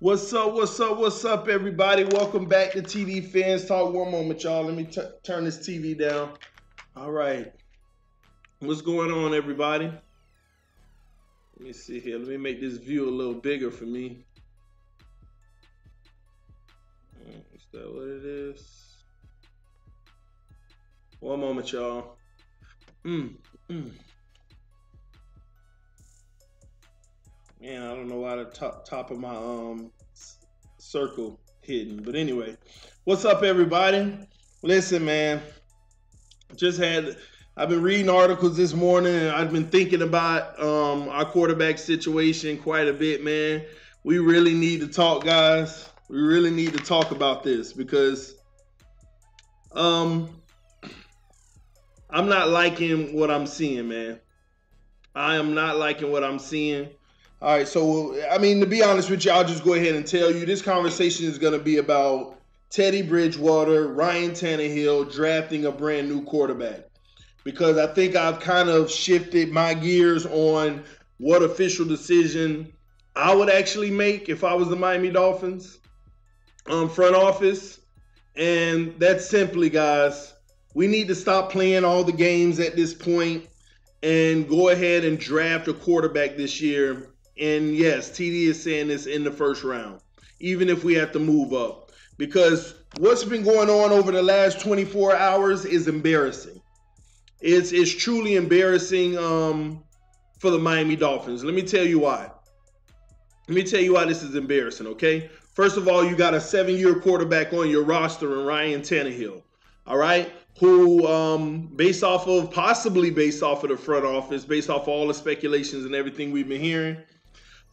What's up? What's up? What's up, everybody? Welcome back to TD Fans Talk. One moment, y'all. Let me turn this TV down. All right. What's going on, everybody? Let me see here. Let me make this view a little bigger for me. Is that what it is? One moment, y'all. Man, I don't know why the top of my circle hidden. But anyway, what's up, everybody? Listen, man. I've been reading articles this morning, and I've been thinking about our quarterback situation quite a bit, man. We really need to talk, guys. We really need to talk about this because I'm not liking what I'm seeing, man. I am not liking what I'm seeing. All right, so, I mean, to be honest with you, I'll just go ahead and tell you this conversation is going to be about Teddy Bridgewater, Ryan Tannehill drafting a brand new quarterback. Because I think I've kind of shifted my gears on what official decision I would actually make if I was the Miami Dolphins front office. And that's simply, guys, we need to stop playing all the games at this point and go ahead and draft a quarterback this year. And yes, TD is saying this in the first round, even if we have to move up. Because what's been going on over the last 24 hours is embarrassing. It's truly embarrassing for the Miami Dolphins. Let me tell you why. Let me tell you why this is embarrassing, okay? First of all, you got a 7-year quarterback on your roster in Ryan Tannehill, all right? Who, possibly based off of the front office, based off all the speculations and everything we've been hearing,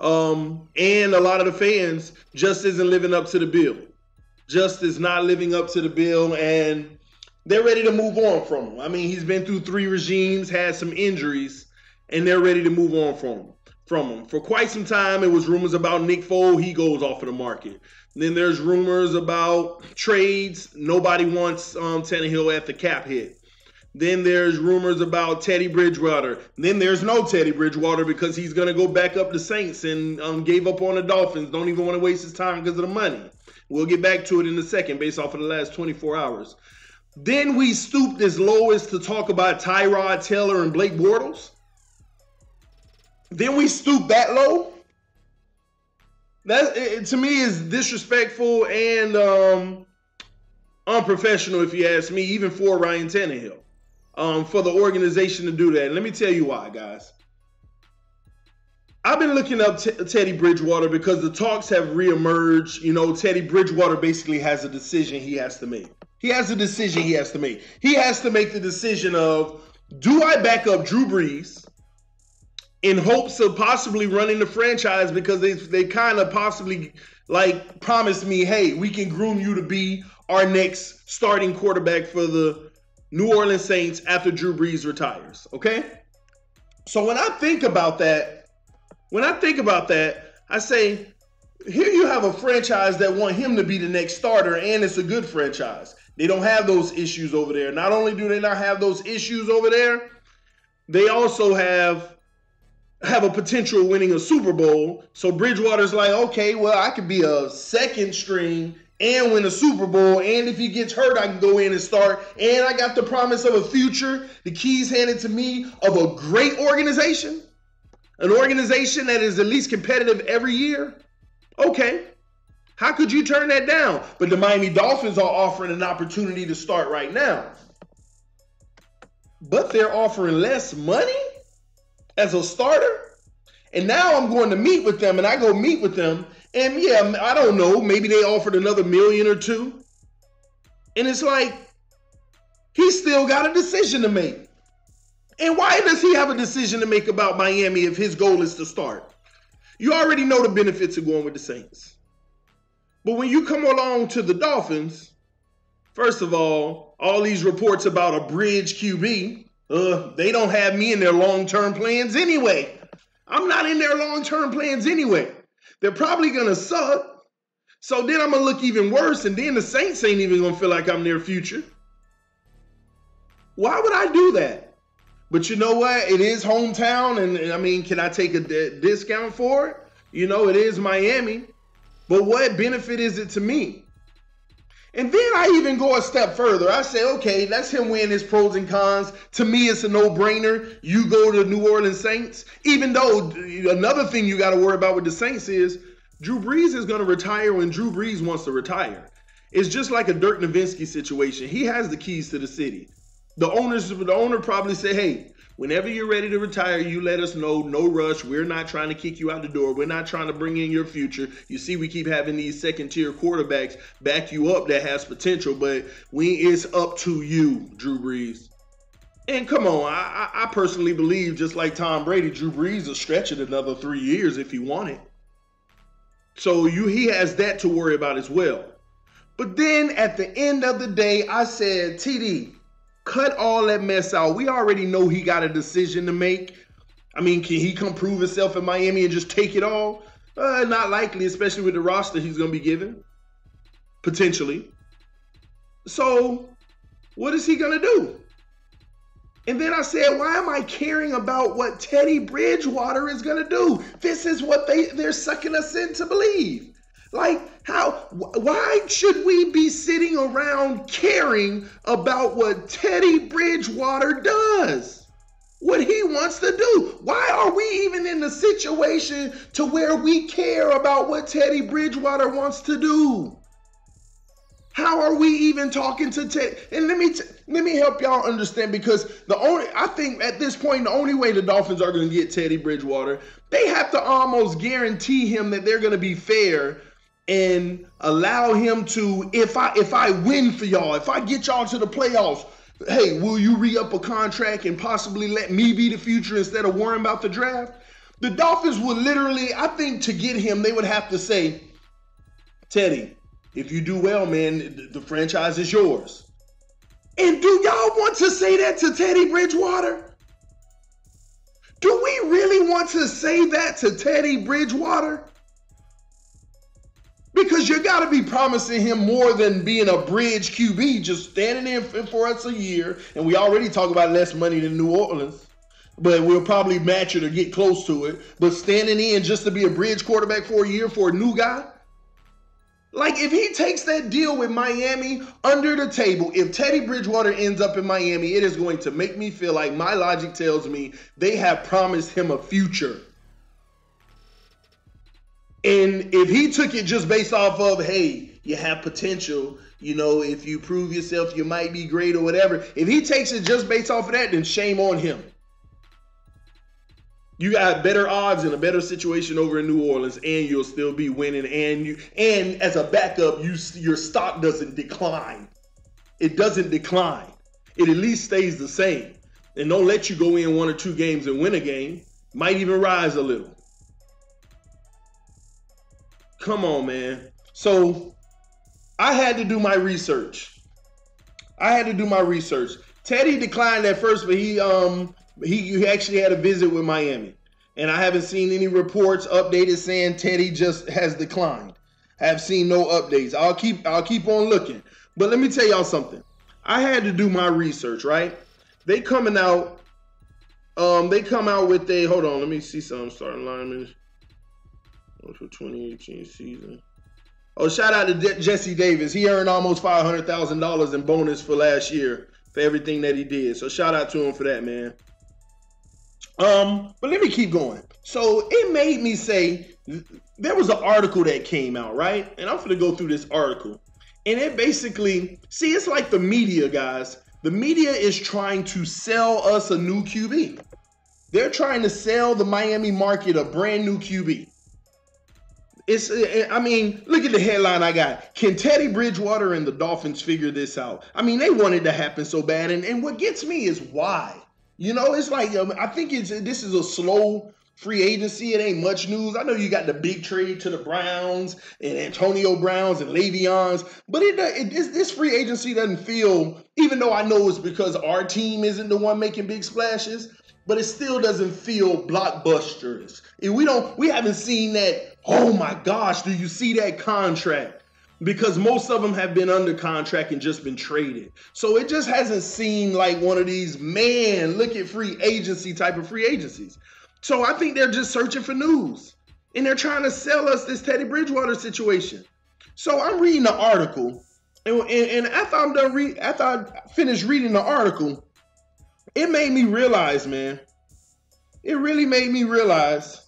and a lot of the fans just isn't living up to the bill. Just is not living up to the bill, and they're ready to move on from him. I mean, he's been through 3 regimes, had some injuries, and they're ready to move on from him. For quite some time, it was rumors about Nick Foles. He goes off of the market. Then there's rumors about trades. Nobody wants Tannehill at the cap hit. Then there's rumors about Teddy Bridgewater. Then there's no Teddy Bridgewater because he's going to go back up to Saints and gave up on the Dolphins. Don't even want to waste his time because of the money. We'll get back to it in a second based off of the last 24 hours. Then we stooped as low as to talk about Tyrod Taylor and Blake Bortles. Then we stooped that low. That, to me, is disrespectful and unprofessional, if you ask me, even for Ryan Tannehill, for the organization to do that. And let me tell you why, guys. I've been looking up Teddy Bridgewater because the talks have reemerged. You know, Teddy Bridgewater basically has a decision he has to make. He has a decision he has to make. He has to make the decision of, do I back up Drew Brees in hopes of possibly running the franchise because they kind of possibly like promised me, hey, we can groom you to be our next starting quarterback for the New Orleans Saints after Drew Brees retires, okay? So when I think about that, I say, here you have a franchise that want him to be the next starter, and it's a good franchise. They don't have those issues over there. Not only do they not have those issues over there, they also have a potential of winning a Super Bowl. So Bridgewater's like, okay, well, I could be a second string and win a Super Bowl. And if he gets hurt, I can go in and start. And I got the promise of a future, the keys handed to me, of a great organization. An organization that is at least competitive every year. Okay. How could you turn that down? But the Miami Dolphins are offering an opportunity to start right now. But they're offering less money as a starter. And now I'm going to meet with them, and I go meet with them. And yeah, I don't know, maybe they offered another $1 million or $2 million. And it's like, he's still got a decision to make. And why does he have a decision to make about Miami if his goal is to start? You already know the benefits of going with the Saints. But when you come along to the Dolphins, first of all these reports about a bridge QB, they don't have me in their long-term plans anyway. I'm not in their long-term plans anyway. They're probably going to suck. So then I'm going to look even worse, and then the Saints ain't even going to feel like I'm their future. Why would I do that? But you know what? It is hometown, and I mean, can I take a discount for it? You know, it is Miami. But what benefit is it to me? And then I even go a step further. I say, okay, that's him weighing his pros and cons. To me, it's a no-brainer. You go to New Orleans Saints. Even though another thing you got to worry about with the Saints is Drew Brees is going to retire when Drew Brees wants to retire. It's just like a Dirk Nowitzki situation. He has the keys to the city. The owner probably say, hey, whenever you're ready to retire, you let us know. No rush. We're not trying to kick you out the door. We're not trying to bring in your future. You see, we keep having these second-tier quarterbacks back you up that has potential, but it's up to you, Drew Brees. And come on, I personally believe, just like Tom Brady, Drew Brees will stretch it another 3 years if he wanted. So he has that to worry about as well. But then at the end of the day, I said, TD, cut all that mess out. We already know he got a decision to make. I mean, can he come prove himself in Miami and just take it all? Not likely, especially with the roster he's going to be given. Potentially. So, what is he going to do? And then I said, why am I caring about what Teddy Bridgewater is going to do? This is what they're sucking us in to believe. Like, why should we be sitting around caring about what Teddy Bridgewater does? What he wants to do? Why are we even in the situation to where we care about what Teddy Bridgewater wants to do? How are we even talking to Teddy? And let me help y'all understand, because I think at this point, the only way the Dolphins are going to get Teddy Bridgewater, they have to almost guarantee him that they're going to be fair and allow him to, if I win for y'all, if I get y'all to the playoffs, hey, will you re-up a contract and possibly let me be the future instead of worrying about the draft? The Dolphins would literally, I think to get him, they would have to say, Teddy, if you do well, man, the franchise is yours. And do y'all want to say that to Teddy Bridgewater? Do we really want to say that to Teddy Bridgewater? Because you got to be promising him more than being a bridge QB, just standing in for us a year. And we already talk about less money than New Orleans, but we'll probably match it or get close to it. But standing in just to be a bridge quarterback for a year for a new guy? Like, if he takes that deal with Miami under the table, if Teddy Bridgewater ends up in Miami, it is going to make me feel like my logic tells me they have promised him a future. And if he took it just based off of, hey, you have potential, you know, if you prove yourself, you might be great or whatever. If he takes it just based off of that, then shame on him. You got better odds and a better situation over in New Orleans, and you'll still be winning. And as a backup, your stock doesn't decline. It doesn't decline. It at least stays the same. And don't let you go in 1 or 2 games and win a game. Might even rise a little. Come on, man. So I had to do my research. Teddy declined at first, but he actually had a visit with Miami. And I haven't seen any reports updated saying Teddy just has declined. I have seen no updates. I'll keep on looking. But let me tell y'all something. I had to do my research, right? They come out with hold on, let me see some starting linemen for 2018 season. Oh, shout out to Jesse Davis. He earned almost $500,000 in bonus for last year for everything that he did. So shout out to him for that, man. But let me keep going. So it made me say, there was an article that came out, right? And I'm going to go through this article. And it basically, see, it's like the media, guys. The media is trying to sell us a new QB. They're trying to sell the Miami market a brand new QB. Look at the headline I got. Can Teddy Bridgewater and the Dolphins figure this out? I mean, they want it to happen so bad. And what gets me is why. You know, it's like, I think this is a slow free agency. It ain't much news. I know you got the big trade to the Browns and Antonio Browns and Le'Veons, but this free agency doesn't feel, even though I know it's because our team isn't the one making big splashes, but it still doesn't feel blockbusters. We haven't seen that, oh my gosh, do you see that contract? Because most of them have been under contract and just been traded. So it just hasn't seemed like one of these, man, look at free agency type of free agencies. So I think they're just searching for news. And they're trying to sell us this Teddy Bridgewater situation. So I'm reading the article, and after I finished reading the article, it made me realize, man, it really made me realize,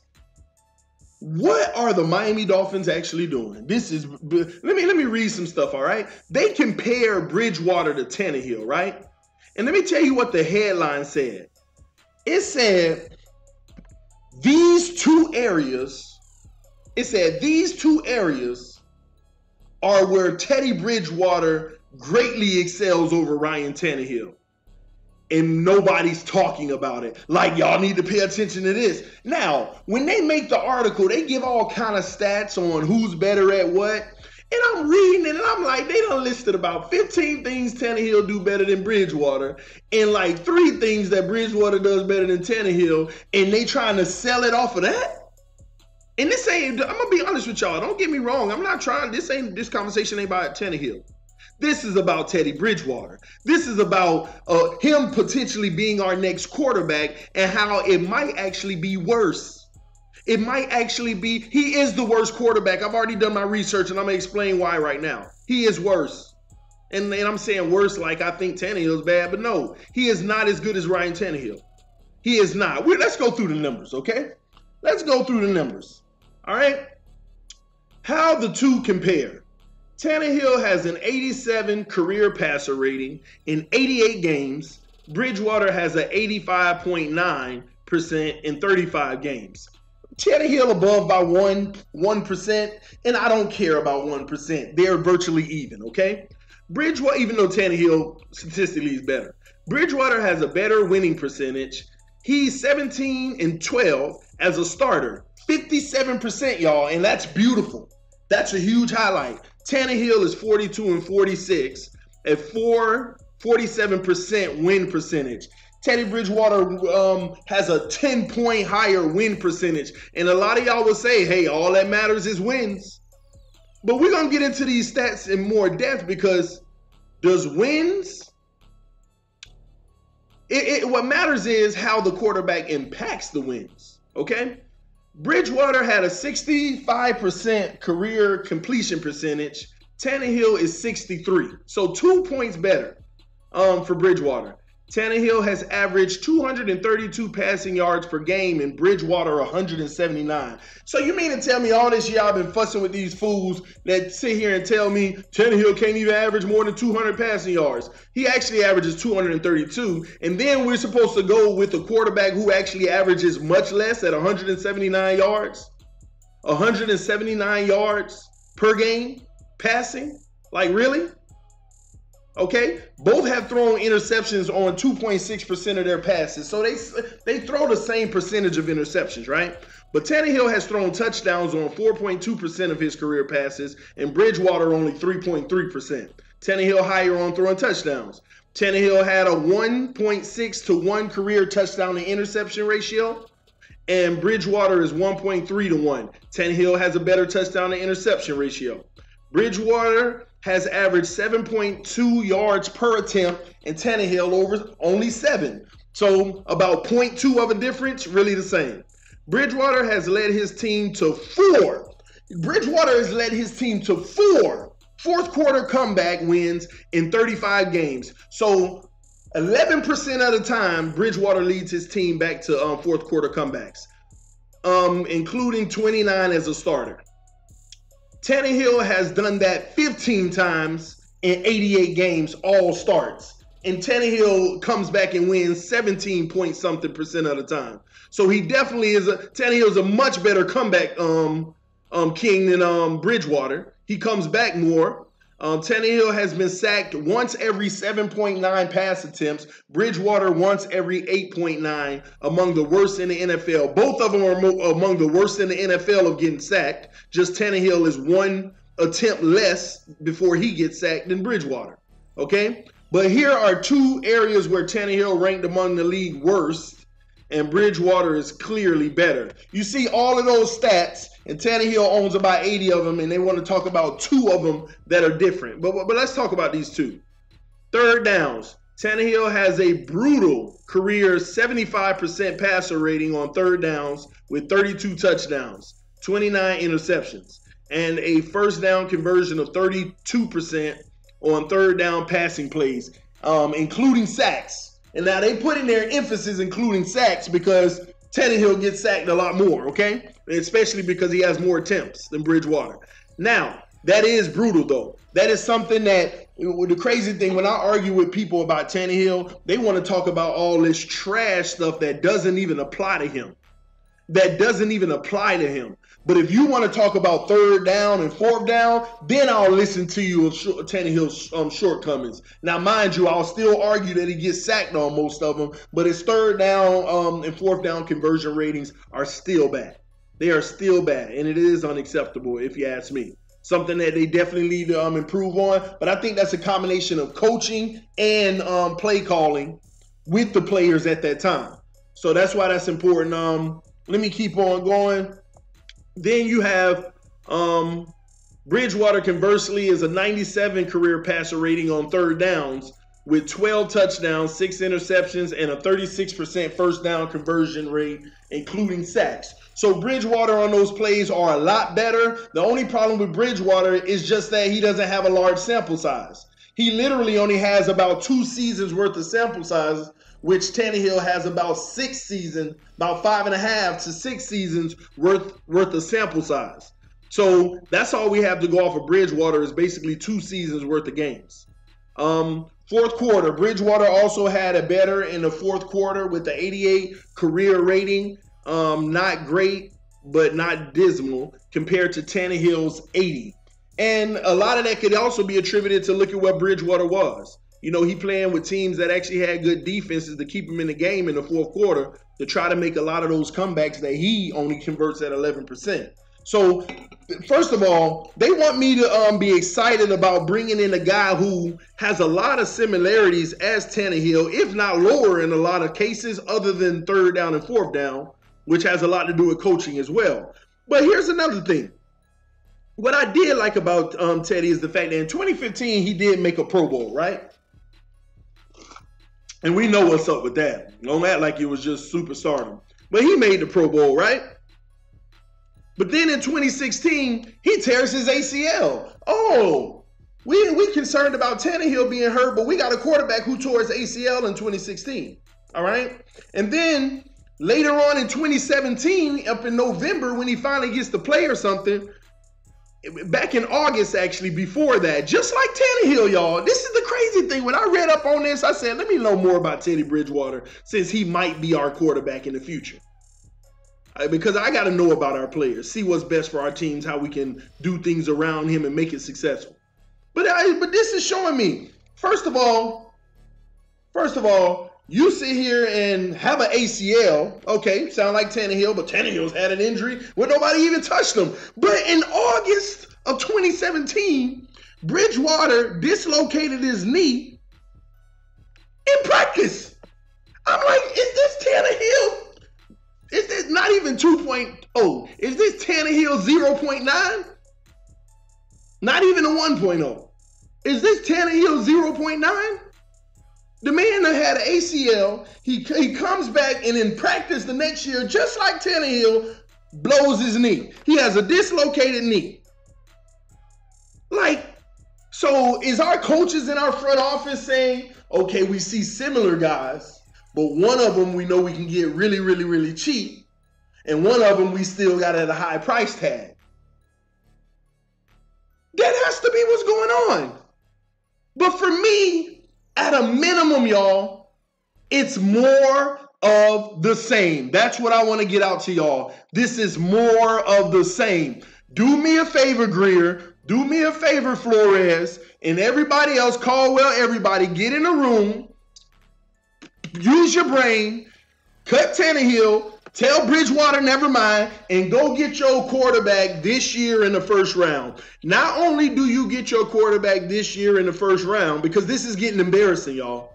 what are the Miami Dolphins actually doing? Let me read some stuff, all right? They compare Bridgewater to Tannehill, right? And let me tell you what the headline said. It said, these two areas are where Teddy Bridgewater greatly excels over Ryan Tannehill. And nobody's talking about it. Like, y'all need to pay attention to this. Now, when they make the article, they give all kind of stats on who's better at what. And I'm reading it, and I'm like, they done listed about 15 things Tannehill do better than Bridgewater, and like 3 things that Bridgewater does better than Tannehill, and they trying to sell it off of that? And this ain't, I'm gonna be honest with y'all, don't get me wrong, I'm not trying, this conversation ain't about Tannehill. This is about Teddy Bridgewater. This is about him potentially being our next quarterback and how it might actually be worse. It might actually be, he is the worst quarterback. I've already done my research, and I'm going to explain why right now. He is worse. And I'm saying worse like I think Tannehill's bad, but no, he is not as good as Ryan Tannehill. He is not. Let's go through the numbers, okay? Let's go through the numbers, all right? How the two compare. Tannehill has an 87 career passer rating in 88 games. Bridgewater has an 85.9% in 35 games. Tannehill above by 1%, and I don't care about 1%. They're virtually even, okay? Bridgewater, even though Tannehill statistically is better, Bridgewater has a better winning percentage. He's 17-12 as a starter, 57%, y'all, and that's beautiful. That's a huge highlight. Tannehill is 42-46 at 47% win percentage. Teddy Bridgewater has a 10-point higher win percentage. And a lot of y'all will say, hey, all that matters is wins. But we're going to get into these stats in more depth, because does wins? What matters is how the quarterback impacts the wins, okay? Bridgewater had a 65% career completion percentage. Tannehill is 63. So 2 points better for Bridgewater. Tannehill has averaged 232 passing yards per game and Bridgewater 179. So you mean to tell me all this year I've been fussing with these fools that sit here and tell me Tannehill can't even average more than 200 passing yards? He actually averages 232. And then we're supposed to go with a quarterback who actually averages much less at 179 yards? 179 yards per game passing? Like, really? Okay, both have thrown interceptions on 2.6% of their passes. So they throw the same percentage of interceptions, right? But Tannehill has thrown touchdowns on 4.2% of his career passes, and Bridgewater only 3.3%. Tannehill higher on throwing touchdowns. Tannehill had a 1.6 to 1 career touchdown to interception ratio, and Bridgewater is 1.3 to 1. Tannehill has a better touchdown to interception ratio. Bridgewater has averaged 7.2 yards per attempt, and Tannehill over only 7. So about 0.2 of a difference, really the same. Bridgewater has led his team to 4. Bridgewater has led his team to 4 fourth quarter comeback wins in 35 games. So 11% of the time, Bridgewater leads his team back to fourth quarter comebacks, including 29 as a starter. Tannehill has done that 15 times in 88 games, all starts. And Tannehill comes back and wins 17-point-something% of the time. So he definitely is Tannehill's a much better comeback king than Bridgewater. He comes back more. Tannehill has been sacked once every 7.9 pass attempts. Bridgewater once every 8.9, among the worst in the NFL. Both of them are among the worst in the NFL of getting sacked. Just Tannehill is 1 attempt less before he gets sacked than Bridgewater. Okay? But here are 2 areas where Tannehill ranked among the league worst, and Bridgewater is clearly better. You see all of those stats, and Tannehill owns about 80 of them, and they want to talk about 2 of them that are different. But let's talk about these 2. Third downs. Tannehill has a brutal career 75% passer rating on third downs with 32 touchdowns. 29 interceptions, and a first down conversion of 32% on third down passing plays, including sacks. And now they put in their emphasis including sacks because Tannehill gets sacked a lot more, okay? Especially because he has more attempts than Bridgewater. Now, that is brutal, though. That is something that, the crazy thing, when I argue with people about Tannehill, they want to talk about all this trash stuff that doesn't even apply to him. But if you want to talk about third down and fourth down, then I'll listen to you of Tannehill's shortcomings. Now, mind you, I'll still argue that he gets sacked on most of them, but his third down and fourth down conversion ratings are still bad. They are still bad, and it is unacceptable if you ask me. Something that they definitely need to improve on, but I think that's a combination of coaching and play calling with the players at that time. So that's why that's important. Let me keep on going. Then you have Bridgewater, conversely, is a 97 career passer rating on third downs with 12 touchdowns, 6 interceptions, and a 36% first down conversion rate, including sacks. So Bridgewater on those plays are a lot better. The only problem with Bridgewater is just that he doesn't have a large sample size. He literally only has about 2 seasons worth of sample size, which Tannehill has about 6 seasons, about 5.5 to 6 seasons worth of sample size. So that's all we have to go off of Bridgewater is basically 2 seasons worth of games. Fourth quarter, Bridgewater also had a better in the fourth quarter with the 88 career rating. Not great, but not dismal compared to Tannehill's 80. And a lot of that could also be attributed to look at what Bridgewater was. You know, he playing with teams that actually had good defenses to keep him in the game in the fourth quarter to try to make a lot of those comebacks that he only converts at 11%. So, first of all, they want me to be excited about bringing in a guy who has a lot of similarities as Tannehill, if not lower in a lot of cases other than third down and fourth down, which has a lot to do with coaching as well. But here's another thing. What I did like about Teddy is the fact that in 2015, he did make a Pro Bowl, right? And we know what's up with that. Don't act like it was just superstardom. But he made the Pro Bowl, right? But then in 2016, he tears his ACL. Oh, we concerned about Tannehill being hurt, but we got a quarterback who tore his ACL in 2016, all right? And then later on in 2017, up in November, when he finally gets to play or something, back in August, actually, before that, just like Tannehill, y'all, this is the crazy thing. When I read up on this, I said, let me know more about Teddy Bridgewater since he might be our quarterback in the future. Because I got to know about our players, see what's best for our teams, how we can do things around him and make it successful. But this is showing me, first of all, you sit here and have an ACL. Okay, sound like Tannehill, but Tannehill's had an injury where nobody even touched him. But in August of 2017, Bridgewater dislocated his knee in practice. I'm like, is this Tannehill? Is this not even 2.0? Is this Tannehill 0.9? Not even a 1.0. Is this Tannehill 0.9? The man that had an ACL, he comes back and in practice the next year, just like Tannehill, blows his knee. He has a dislocated knee. Like, so is our coaches in our front office saying, okay, we see similar guys, but one of them we know we can get really, really, really cheap, and one of them we still got at a high price tag? That has to be what's going on. But for me, at a minimum, y'all, it's more of the same. That's what I want to get out to y'all. This is more of the same. Do me a favor, Greer. Do me a favor, Flores, and everybody else, Caldwell, everybody, get in a room. Use your brain, cut Tannehill, tell Bridgewater never mind, and go get your quarterback this year in the first round. Not only do you get your quarterback this year in the first round, because this is getting embarrassing, y'all.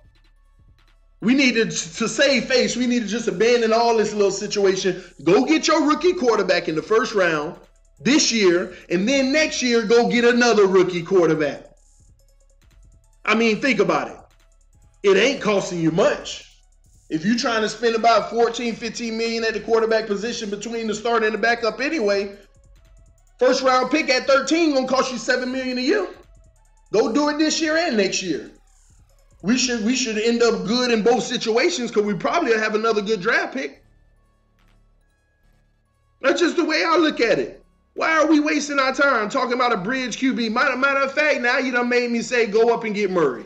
We need to save face. We need to just abandon all this little situation. Go get your rookie quarterback in the first round this year, and then next year go get another rookie quarterback. I mean, think about it. It ain't costing you much. If you're trying to spend about $14, $15 million at the quarterback position between the starter and the backup anyway, First round pick at 13 gonna cost you $7 million a year. Go do it this year and next year. We should end up good in both situations because we probably have another good draft pick. That's just the way I look at it. Why are we wasting our time talking about a bridge QB? Matter of fact, now you done made me say go up and get Murray.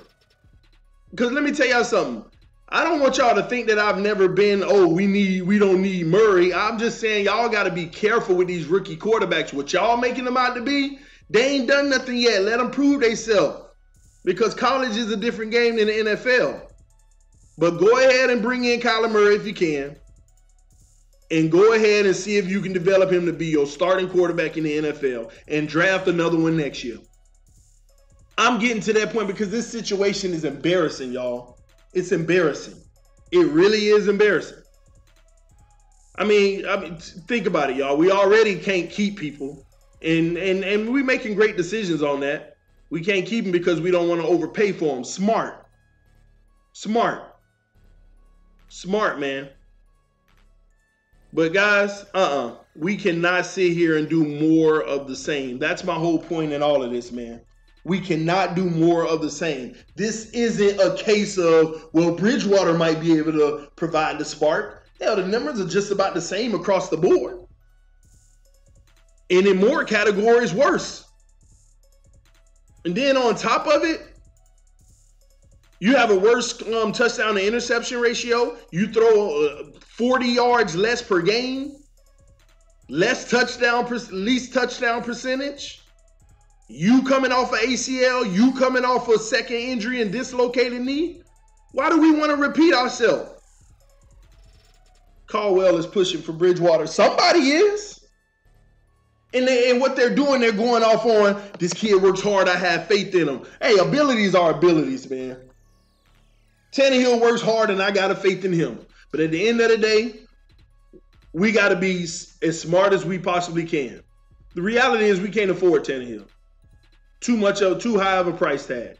Because let me tell y'all something. I don't want y'all to think that I've never been, oh, we don't need Murray. I'm just saying y'all got to be careful with these rookie quarterbacks. What y'all making them out to be, they ain't done nothing yet. Let them prove themselves. Because college is a different game than the NFL. But go ahead and bring in Kyler Murray if you can. And go ahead and see if you can develop him to be your starting quarterback in the NFL. And draft another one next year. I'm getting to that point because this situation is embarrassing, y'all. It's embarrassing. It really is embarrassing. I mean, think about it, y'all. We already can't keep people. And we're making great decisions on that. We can't keep them because we don't want to overpay for them. Smart. Smart, man. But guys, we cannot sit here and do more of the same. That's my whole point in all of this, man. We cannot do more of the same. This isn't a case of, well, Bridgewater might be able to provide the spark. Hell, the numbers are just about the same across the board. And in more categories, worse. And then on top of it, you have a worse touchdown to interception ratio. You throw 40 yards less per game, least touchdown percentage. You coming off an ACL, you coming off a second injury and dislocated knee. Why do we want to repeat ourselves? Caldwell is pushing for Bridgewater. Somebody is. And what they're doing, they're going off on, this kid works hard, I have faith in him. Hey, abilities are abilities, man. Tannehill works hard and I got a faith in him. But at the end of the day, we got to be as smart as we possibly can. The reality is we can't afford Tannehill. Too high of a price tag.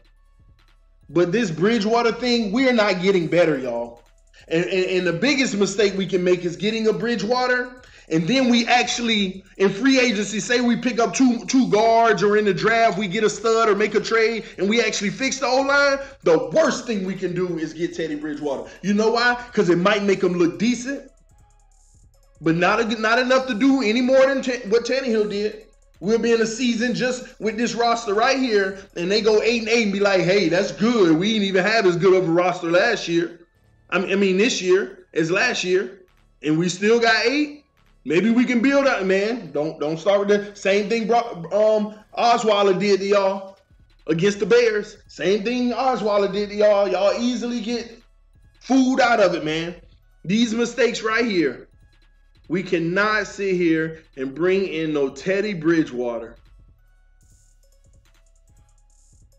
But this Bridgewater thing, we're not getting better, y'all. And the biggest mistake we can make is getting a Bridgewater. And then we actually, in free agency, say we pick up two guards, or in the draft we get a stud or make a trade and we actually fix the O-line. The worst thing we can do is get Teddy Bridgewater. You know why? Because it might make him look decent, but not enough to do any more than what Tannehill did. We'll be in a season just with this roster right here, and they go 8-8 and be like, hey, that's good. We didn't even have as good of a roster last year. I mean this year as last year, and we still got 8. Maybe we can build up, man. Don't start with the same thing Osweiler did to y'all against the Bears. Same thing Osweiler did to y'all. Y'all easily get food out of it, man. These mistakes right here. We cannot sit here and bring in no Teddy Bridgewater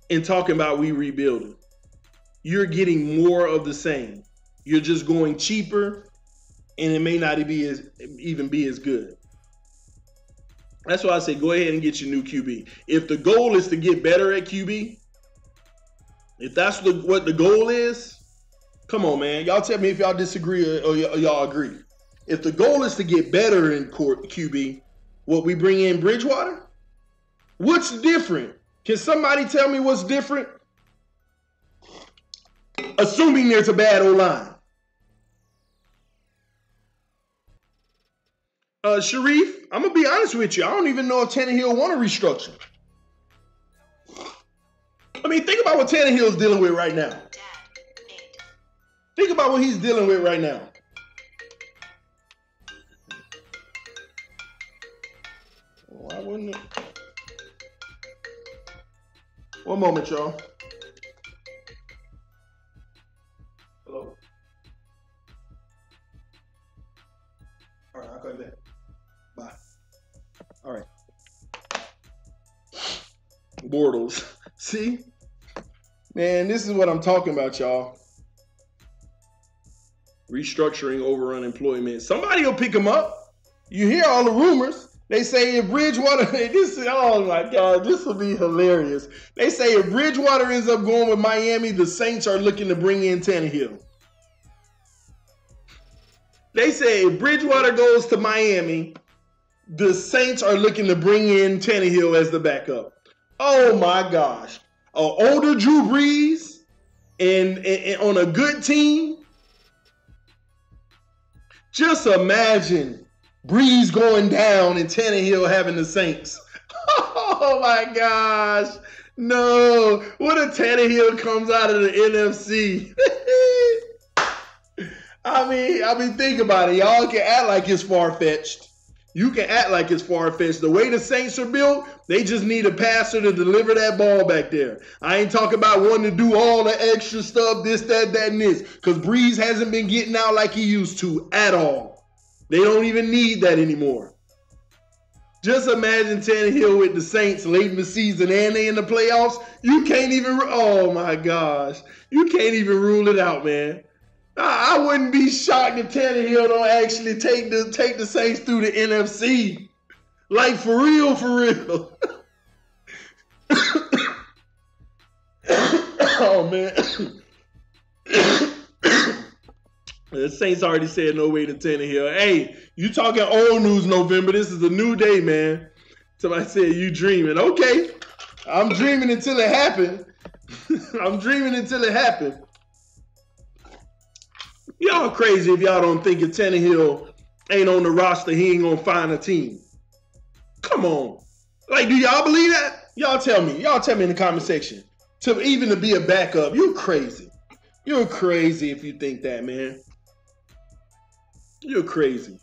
and talking about we rebuilding. You're getting more of the same. You're just going cheaper, and it may not even be as good. That's why I say go ahead and get your new QB. If the goal is to get better at QB, if that's what the goal is, come on, man. Y'all tell me if y'all disagree or y'all agree. If the goal is to get better in QB, what we bring in Bridgewater? What's different? Can somebody tell me what's different? Assuming there's a bad O-line. Sharif, I'm going to be honest with you. I don't even know if Tannehill want to restructure. I mean, think about what Tannehill's dealing with right now. Think about what he's dealing with right now. Why wouldn't it? One moment, y'all. Hello? All right, I'll call you back. Bye. All right. Bortles. See? Man, this is what I'm talking about, y'all. Restructuring over unemployment. Somebody will pick him up. You hear all the rumors. They say if Bridgewater, oh my God, this will be hilarious. They say if Bridgewater ends up going with Miami, the Saints are looking to bring in Tannehill. They say if Bridgewater goes to Miami, the Saints are looking to bring in Tannehill as the backup. Oh my gosh. An older Drew Brees and on a good team. Just imagine Brees going down and Tannehill having the Saints. Oh my gosh. No. What if Tannehill comes out of the NFC? I mean, think about it. Y'all can act like it's far-fetched. You can act like it's far-fetched. The way the Saints are built, they just need a passer to deliver that ball back there. I ain't talking about wanting to do all the extra stuff, this, that, and this, because Brees hasn't been getting out like he used to at all. They don't even need that anymore. Just imagine Tannehill with the Saints late in the season and they in the playoffs. You can't even, oh my gosh. You can't even rule it out, man. I wouldn't be shocked if Tannehill don't actually take the Saints through the NFC. Like, for real, for real. Oh, man. The Saints already said no way to Tannehill. Hey, you talking old news, November. This is a new day, man. Somebody said you dreaming. Okay. I'm dreaming until it happened. I'm dreaming until it happened. Y'all crazy if y'all don't think if Tannehill ain't on the roster, he ain't gonna find a team. Come on. Like, do y'all believe that? Y'all tell me. Y'all tell me in the comment section. Even to be a backup, you're crazy. You're crazy if you think that, man. You're crazy.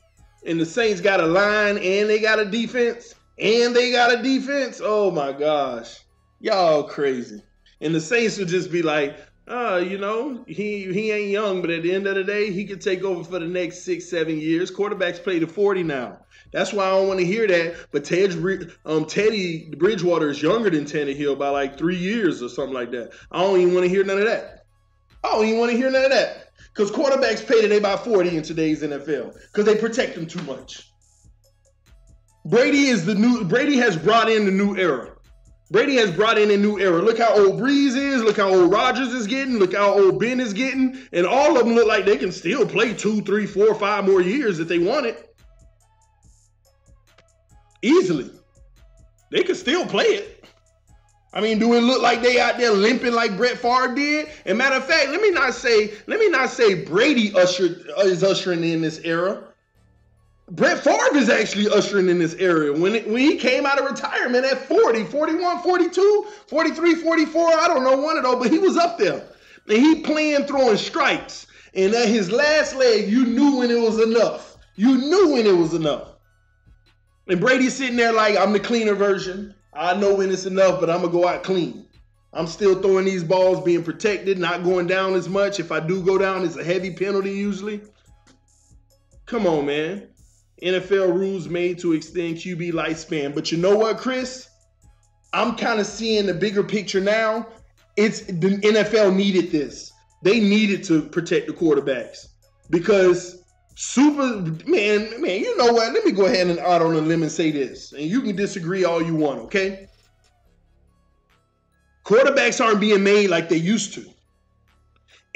And the Saints got a line and they got a defense. And they got a defense. Oh, my gosh. Y'all crazy. And the Saints will just be like, you know, he ain't young, but at the end of the day, he could take over for the next 6-7 years. Quarterbacks play to 40 now. That's why I don't want to hear that. But Teddy Bridgewater is younger than Tannehill by like 3 years or something like that. I don't even want to hear none of that. I don't even want to hear none of that. Because quarterbacks pay today by 40 in today's NFL. Because they protect them too much. Brady has brought in the new era. Brady has brought in a new era. Look how old Brees is. Look how old Rodgers is getting. Look how old Ben is getting. And all of them look like they can still play 2, 3, 4, 5 more years if they want it. Easily. They could still play it. I mean, do it look like they out there limping like Brett Favre did? And matter of fact, let me not say Brady is ushering in this era. Brett Favre is actually ushering in this area. When he came out of retirement at 40, 41, 42, 43, 44, I don't know one of those, but he was up there. And he playing throwing strikes. And at his last leg, you knew when it was enough. You knew when it was enough. And Brady's sitting there like, I'm the cleaner version. I know when it's enough, but I'm going to go out clean. I'm still throwing these balls, being protected, not going down as much. If I do go down, it's a heavy penalty usually. Come on, man. NFL rules made to extend QB lifespan. But you know what, Chris? I'm kind of seeing the bigger picture now. The NFL needed this. They needed to protect the quarterbacks. Because man, you know what? Let me go ahead and out on a limb and say this. And you can disagree all you want, okay? Quarterbacks aren't being made like they used to.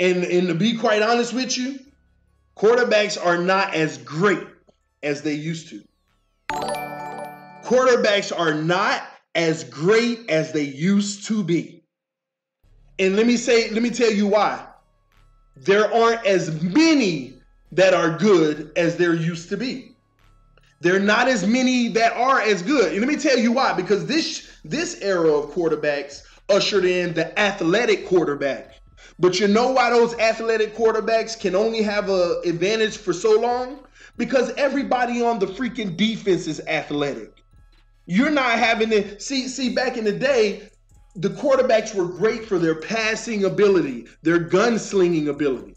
And to be quite honest with you, quarterbacks are not as great as they used to. Quarterbacks are not as great as they used to be. And let me tell you why. There aren't as many that are good as there used to be. There are not as many that are as good. And let me tell you why. Because this era of quarterbacks ushered in the athletic quarterback. But you know why those athletic quarterbacks can only have an advantage for so long? Because everybody on the freaking defense is athletic. You're not having to see back in the day, the quarterbacks were great for their passing ability, their gunslinging ability.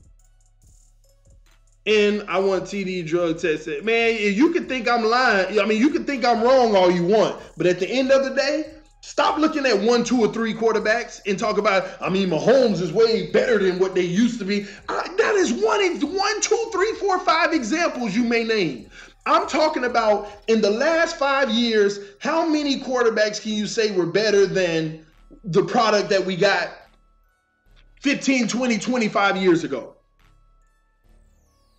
And I want TD drug test it. Man, you can think I'm lying. I mean, you can think I'm wrong all you want. But at the end of the day, stop looking at 1, 2, or 3 quarterbacks and talk about, Mahomes is way better than what they used to be. That is 1, 2, 3, 4, 5 examples you may name. I'm talking about in the last 5 years, how many quarterbacks can you say were better than the product that we got 15, 20, 25 years ago?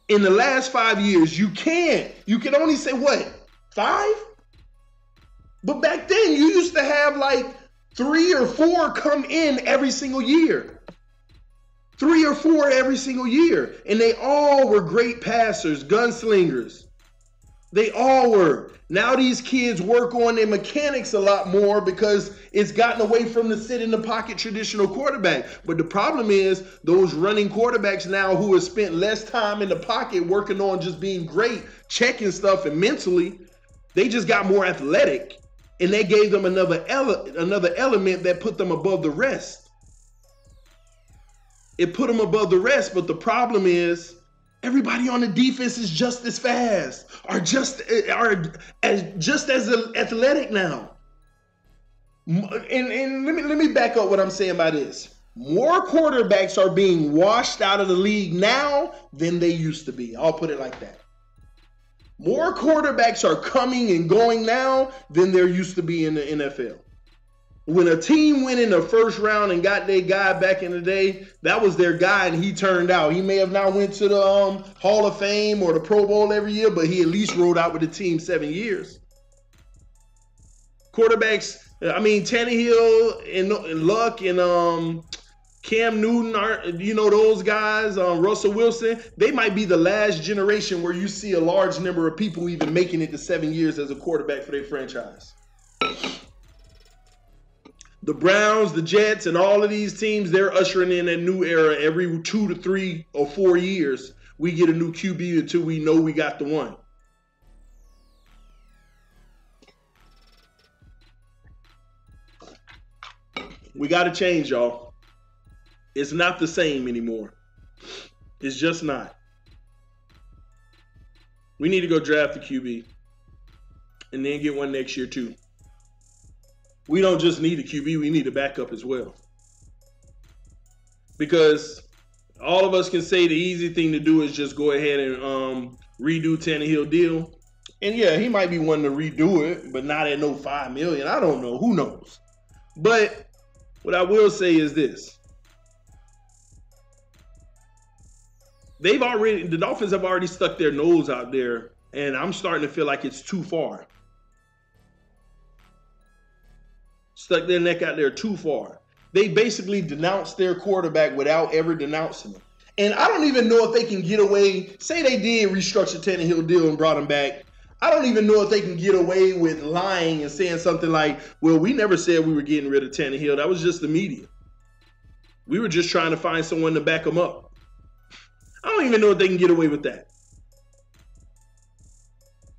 In the last 5 years, you can only say what? 5? But back then, you used to have like 3 or 4 come in every single year. 3 or 4 every single year. And they all were great passers, gunslingers. They all were. Now these kids work on their mechanics a lot more because it's gotten away from the sit in the pocket traditional quarterback. But the problem is those running quarterbacks now who have spent less time in the pocket working on just being great, checking stuff and mentally, they just got more athletic. And they gave them another element that put them above the rest. It put them above the rest, but the problem is everybody on the defense is just as fast, are just as athletic now. And let me back up what I'm saying by this. More quarterbacks are being washed out of the league now than they used to be. I'll put it like that. More quarterbacks are coming and going now than there used to be in the NFL. When a team went in the first round and got their guy back in the day, that was their guy and he turned out. He may have not went to the Hall of Fame or the Pro Bowl every year, but he at least rode out with the team 7 years. Quarterbacks, I mean, Tannehill and Luck and Cam Newton, aren't, you know, those guys, Russell Wilson, they might be the last generation where you see a large number of people even making it to 7 years as a quarterback for their franchise. The Browns, the Jets, and all of these teams, they're ushering in a new era every 2 to 3 or 4 years. We get a new QB until we know we got the one. We got to change, y'all. It's not the same anymore. It's just not. We need to go draft a QB and then get one next year too. We don't just need a QB, we need a backup as well. Because all of us can say the easy thing to do is just go ahead and redo Tannehill deal. And yeah, he might be one to redo it, but not at no $5 million. I don't know. Who knows? But what I will say is this. The Dolphins have already stuck their nose out there, and I'm starting to feel like it's too far. Stuck their neck out there too far. They basically denounced their quarterback without ever denouncing him. And I don't even know if they can get away. Say they did restructure Tannehill deal and brought him back. I don't even know if they can get away with lying and saying something like, well, we never said we were getting rid of Tannehill. That was just the media. We were just trying to find someone to back him up. I don't even know if they can get away with that.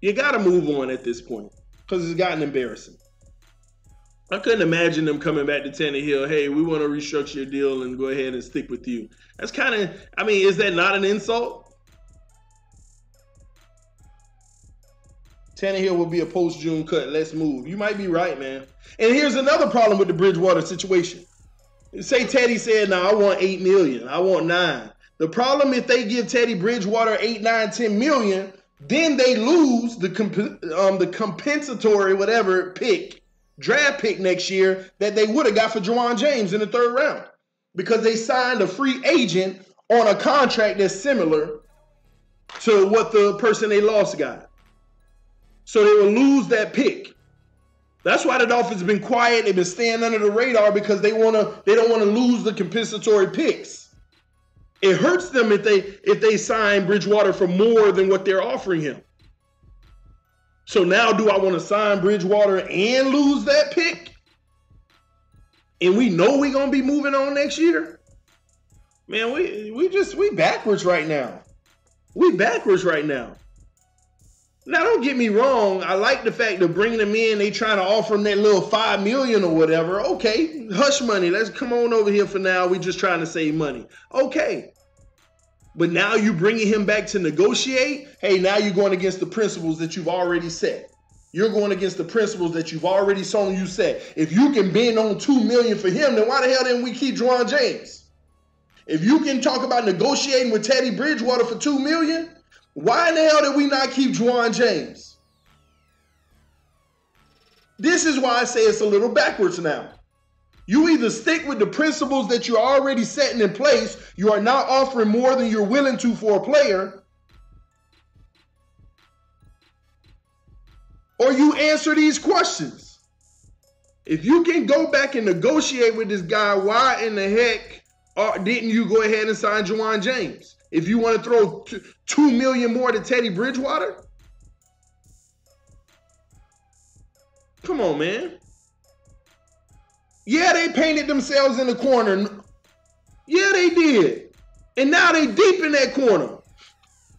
You got to move on at this point because it's gotten embarrassing. I couldn't imagine them coming back to Tannehill, hey, we want to restructure your deal and go ahead and stick with you. That's kind of, I mean, is that not an insult? Tannehill will be a post-June cut. Let's move. You might be right, man. And here's another problem with the Bridgewater situation. Say Teddy said, no, I want $8 million. I want $9 million. The problem if they give Teddy Bridgewater $8, $9, $10 million, then they lose the compensatory whatever draft pick next year that they would have got for Juwan James in the 3rd round because they signed a free agent on a contract that's similar to what the person they lost got. So they will lose that pick. That's why the Dolphins have been quiet. They've been staying under the radar because they don't want to lose the compensatory picks. It hurts them if they sign Bridgewater for more than what they're offering him. So now do I want to sign Bridgewater and lose that pick? And we know we're going to be moving on next year? Man, we backwards right now. We backwards right now. Now, don't get me wrong. I like the fact of bringing them in. They trying to offer them that little $5 million or whatever. Okay, hush money. Let's come on over here for now. We just trying to save money. Okay. But now you bringing him back to negotiate. Hey, now you're going against the principles that you've already set. You're going against the principles that you've already shown you set. If you can bend on $2 million for him, then why the hell didn't we keep Juwan James? If you can talk about negotiating with Teddy Bridgewater for $2 million, why in the hell did we not keep Juwan James? This is why I say it's a little backwards now. You either stick with the principles that you're already setting in place. You are not offering more than you're willing to for a player. or you answer these questions. If you can go back and negotiate with this guy, why in the heck didn't you go ahead and sign Ja'Wuan James? If you want to throw $2 million more to Teddy Bridgewater? Come on, man. Yeah, they painted themselves in the corner. Yeah, they did. And now they deep in that corner.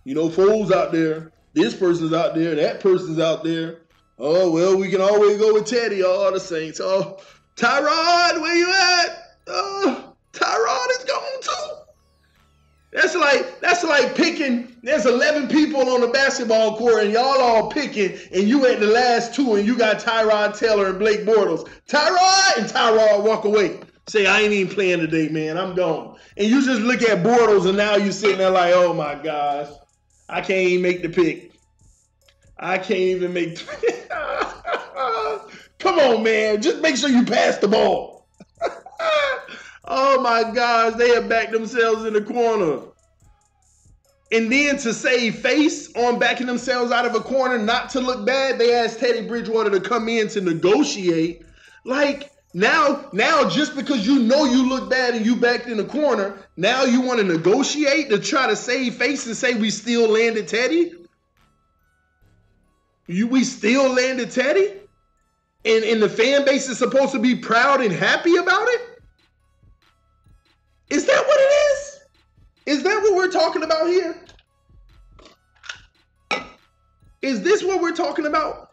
You know, Foles out there. This person's out there. That person's out there. Oh, well, we can always go with Teddy. Oh, the Saints. Oh, Tyrod, where you at? Oh, Tyrod is gone too. That's like picking. There's 11 people on the basketball court, and y'all all picking, and you at the last two, and you got Tyrod Taylor and Blake Bortles. Tyrod walk away. Say, I ain't even playing today, man. I'm gone. And you just look at Bortles, and now you sitting there like, oh my gosh, I can't even make the pick. I can't even make the pick. Come on, man. Just make sure you pass the ball. Oh my gosh, they have backed themselves in the corner. And then to save face on backing themselves out of a corner, not to look bad, they asked Teddy Bridgewater to come in to negotiate. Like, now just because you know you look bad and you backed in the corner, now you want to negotiate to try to save face and say we still landed Teddy? We still landed Teddy? And the fan base is supposed to be proud and happy about it? Is that what it is? Is that what we're talking about here? Is this what we're talking about?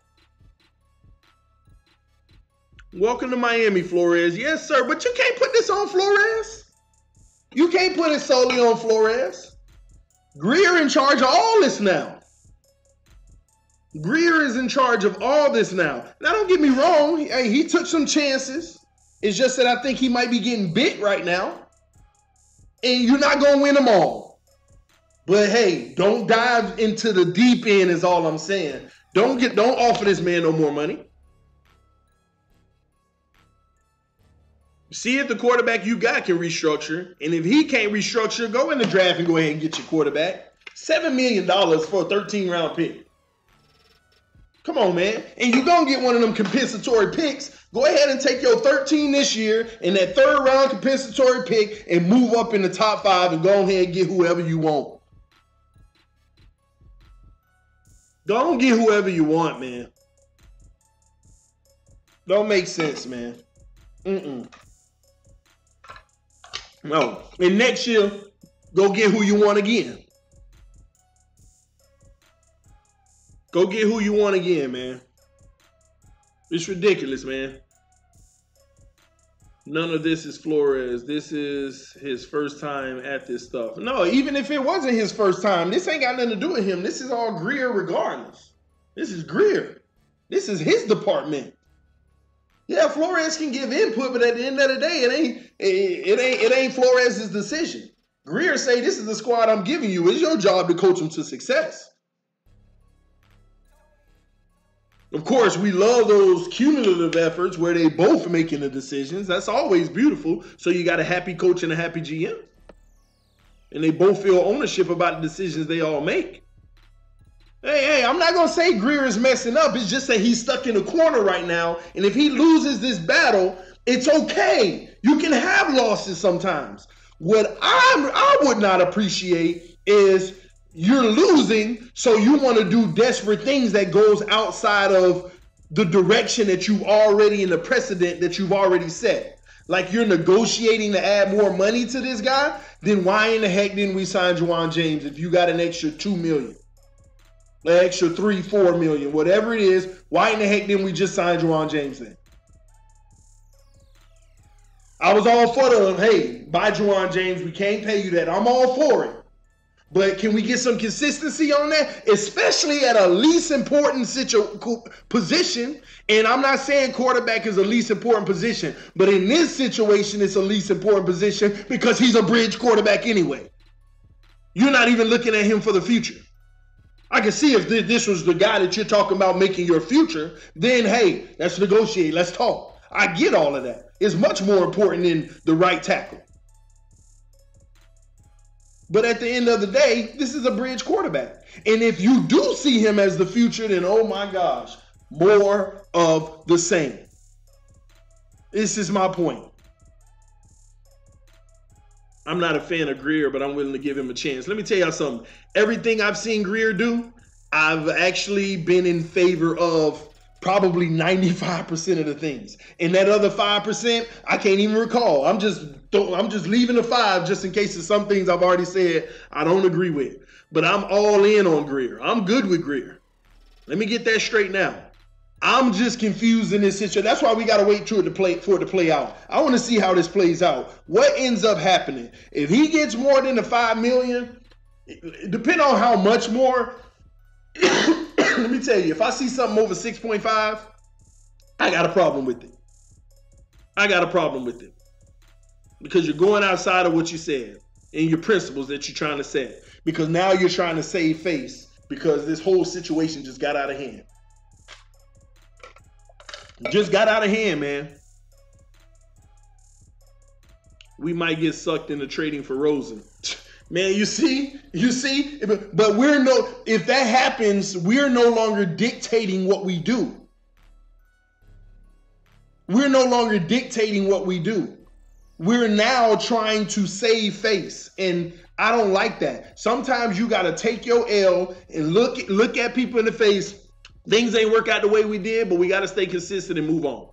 Welcome to Miami, Flores. Yes, sir, but you can't put this on Flores. You can't put it solely on Flores. Grier in charge of all this now. Grier is in charge of all this now. Now, don't get me wrong. He took some chances. It's just that I think he might be getting bit right now. And you're not going to win them all. But hey, don't dive into the deep end is all I'm saying. Don't offer this man no more money. See if the quarterback you got can restructure. And if he can't restructure, go in the draft and go ahead and get your quarterback. $7 million for a 13-round pick. Come on, man. And you're going to get one of them compensatory picks. Go ahead and take your 13 this year and that third-round compensatory pick and move up in the top 5 and go ahead and get whoever you want. Don't get whoever you want, man. Don't make sense, man. No. And next year, go get who you want again. Go get who you want again, man. It's ridiculous, man. None of this is Flores. This is his first time at this stuff. No, even if it wasn't his first time, this ain't got nothing to do with him. This is all Grier regardless. This is Grier. This is his department. Yeah, Flores can give input, but at the end of the day, it ain't Flores' decision. Grier say, this is the squad I'm giving you. It's your job to coach them to success. Of course, we love those cumulative efforts where they both making the decisions. That's always beautiful. So you got a happy coach and a happy GM. And they both feel ownership about the decisions they all make. Hey, I'm not going to say Grier is messing up. It's just that he's stuck in a corner right now. And if he loses this battle, it's okay. You can have losses sometimes. What I would not appreciate is you're losing, so you want to do desperate things that goes outside of the direction that you've already in the precedent that you've already set. Like you're negotiating to add more money to this guy, then why in the heck didn't we sign Ja'Wuan James if you got an extra $2 million? An extra $3, $4 million, whatever it is, why in the heck didn't we just sign Ja'Wuan James then? I was all for the, hey, buy Ja'Wuan James, we can't pay you that. I'm all for it. But can we get some consistency on that? Especially at a least important position. And I'm not saying quarterback is a least important position. But in this situation, it's a least important position because he's a bridge quarterback anyway. You're not even looking at him for the future. I can see if this was the guy that you're talking about making your future, then, hey, let's negotiate. Let's talk. I get all of that. It's much more important than the right tackle. But at the end of the day, this is a bridge quarterback. And if you do see him as the future, then oh my gosh, more of the same. This is my point. I'm not a fan of Grier, but I'm willing to give him a chance. Let me tell y'all something. Everything I've seen Grier do, I've actually been in favor of probably 95% of the things. And that other 5%, I can't even recall. I'm just leaving the 5 just in case there's some things I've already said I don't agree with. But I'm all in on Grier. I'm good with Grier. Let me get that straight now. I'm just confused in this situation. That's why we got to wait for it to play out. I want to see how this plays out. What ends up happening? If he gets more than the $5 million, depending on how much more, let me tell you, if I see something over 6.5, I got a problem with it. I got a problem with it. Because you're going outside of what you said and your principles that you're trying to set. Because now you're trying to save face because this whole situation just got out of hand. Just got out of hand, man. We might get sucked into trading for Rosen. Man, you see? But if that happens, we're no longer dictating what we do. We're no longer dictating what we do. We're now trying to save face. And I don't like that. Sometimes you got to take your L and look at people in the face. Things ain't work out the way we did, but we got to stay consistent and move on.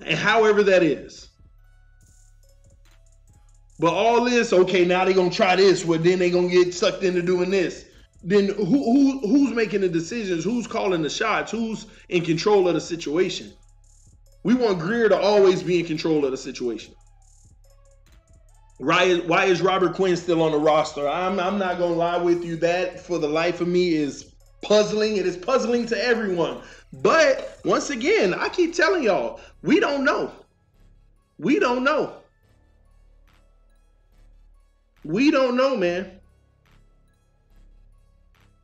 And however that is. But all this, okay, now they're going to try this, well, then they're going to get sucked into doing this. Then who's making the decisions? Who's calling the shots? Who's in control of the situation? We want Grier to always be in control of the situation. Why is Robert Quinn still on the roster? I'm not going to lie with you. That, for the life of me, is puzzling. It is puzzling to everyone. But, once again, I keep telling y'all, we don't know. We don't know. We don't know, man.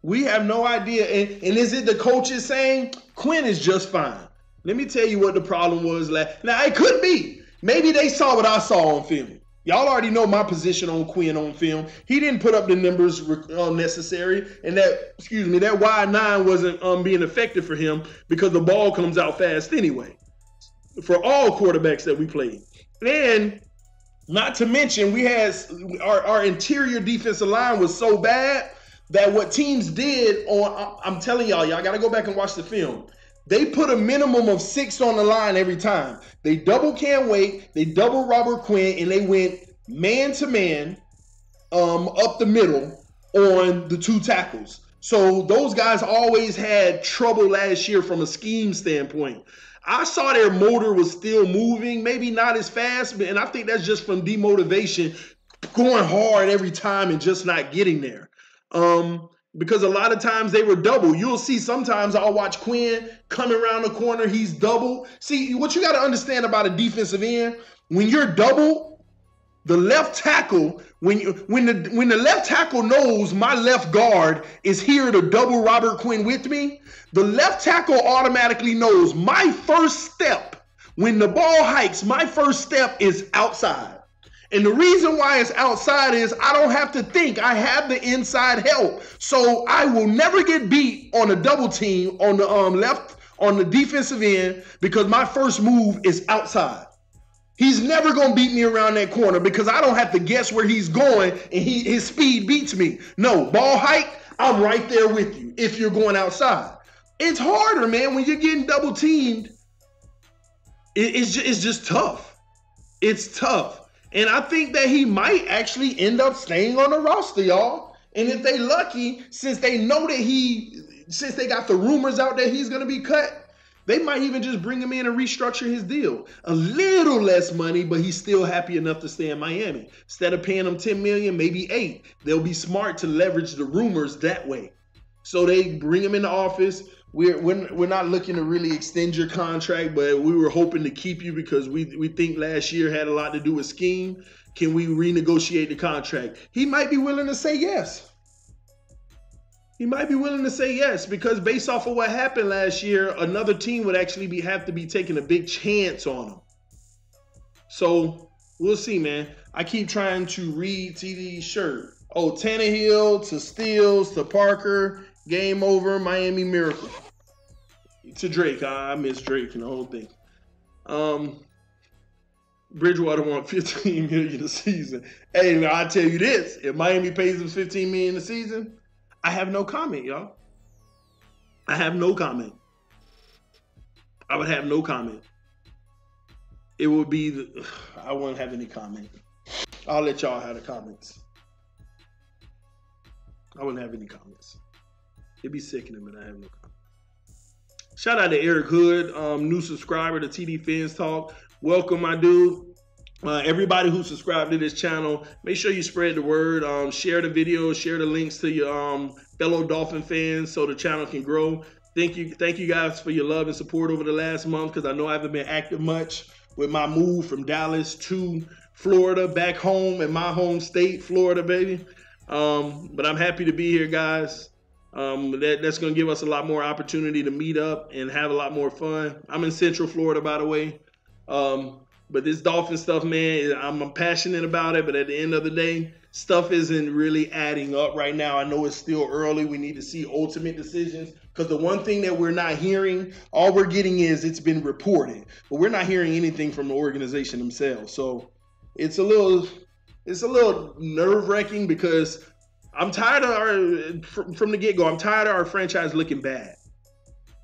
We have no idea. And is it the coaches saying Quinn is just fine? Let me tell you what the problem was. Now, it could be. Maybe they saw what I saw on film. Y'all already know my position on Quinn on film. He didn't put up the numbers necessary, and that wide 9 wasn't being effective for him because the ball comes out fast anyway. For all quarterbacks that we played, and not to mention we had our interior defensive line was so bad that what teams did I'm telling y'all got to go back and watch the film. They put a minimum of 6 on the line every time. They double Cam Wake, they double Robert Quinn, and they went man-to-man up the middle on the 2 tackles. So those guys always had trouble last year from a scheme standpoint. I saw their motor was still moving, maybe not as fast, and I think that's just from demotivation, going hard every time and just not getting there. Because a lot of times they were double. You'll see sometimes I'll watch Quinn coming around the corner. He's double. See, what you got to understand about a defensive end, when you're double, the left tackle, when the left tackle knows my left guard is here to double Robert Quinn with me, the left tackle automatically knows my first step, when the ball hikes, my first step is outside. And the reason why it's outside is I don't have to think. I have the inside help. So I will never get beat on a double team on the left, on the defensive end, because my first move is outside. He's never going to beat me around that corner because I don't have to guess where he's going and his speed beats me. No, ball hike, I'm right there with you if you're going outside. It's harder, man, when you're getting double teamed. It's just tough. It's tough. And I think that he might actually end up staying on the roster, y'all. And if they lucky, since they know that since they got the rumors out that he's going to be cut, they might even just bring him in and restructure his deal. A little less money, but he's still happy enough to stay in Miami. Instead of paying him $10 million, maybe $8 million. They'll be smart to leverage the rumors that way. So they bring him in the office. We're not looking to really extend your contract, but we were hoping to keep you because we think last year had a lot to do with scheme. Can we renegotiate the contract? He might be willing to say yes. He might be willing to say yes because based off of what happened last year, another team would actually have to be taking a big chance on him. So we'll see, man. I keep trying to read TD's shirt. Oh, Tannehill to Stills to Parker Game over, Miami Miracle. To Drake, I miss Drake and the whole thing. Bridgewater want $15 million a season. Hey, I tell you this: if Miami pays him $15 million a season, I have no comment, y'all. I have no comment. I would have no comment. It would be I wouldn't have any comment. I'll let y'all have the comments. I wouldn't have any comments. It'd be sickening, but I have no comments. Shout out to Eric Hood, new subscriber to TD Fans Talk. Welcome, my dude. Everybody who subscribed to this channel, make sure you spread the word. Share the video, share the links to your fellow Dolphin fans so the channel can grow. Thank you guys for your love and support over the last month, because I know I haven't been active much with my move from Dallas to Florida, back home in my home state, Florida, baby. But I'm happy to be here, guys. That's going to give us a lot more opportunity to meet up and have a lot more fun. I'm in Central Florida, by the way. But this Dolphin stuff, man, I'm passionate about it. But at the end of the day, stuff isn't really adding up right now. I know it's still early. We need to see ultimate decisions, because the one thing that we're not hearing, all we're getting is it's been reported, but we're not hearing anything from the organization themselves. So it's a little nerve-wracking, because I'm tired of from the get-go, I'm tired of our franchise looking bad.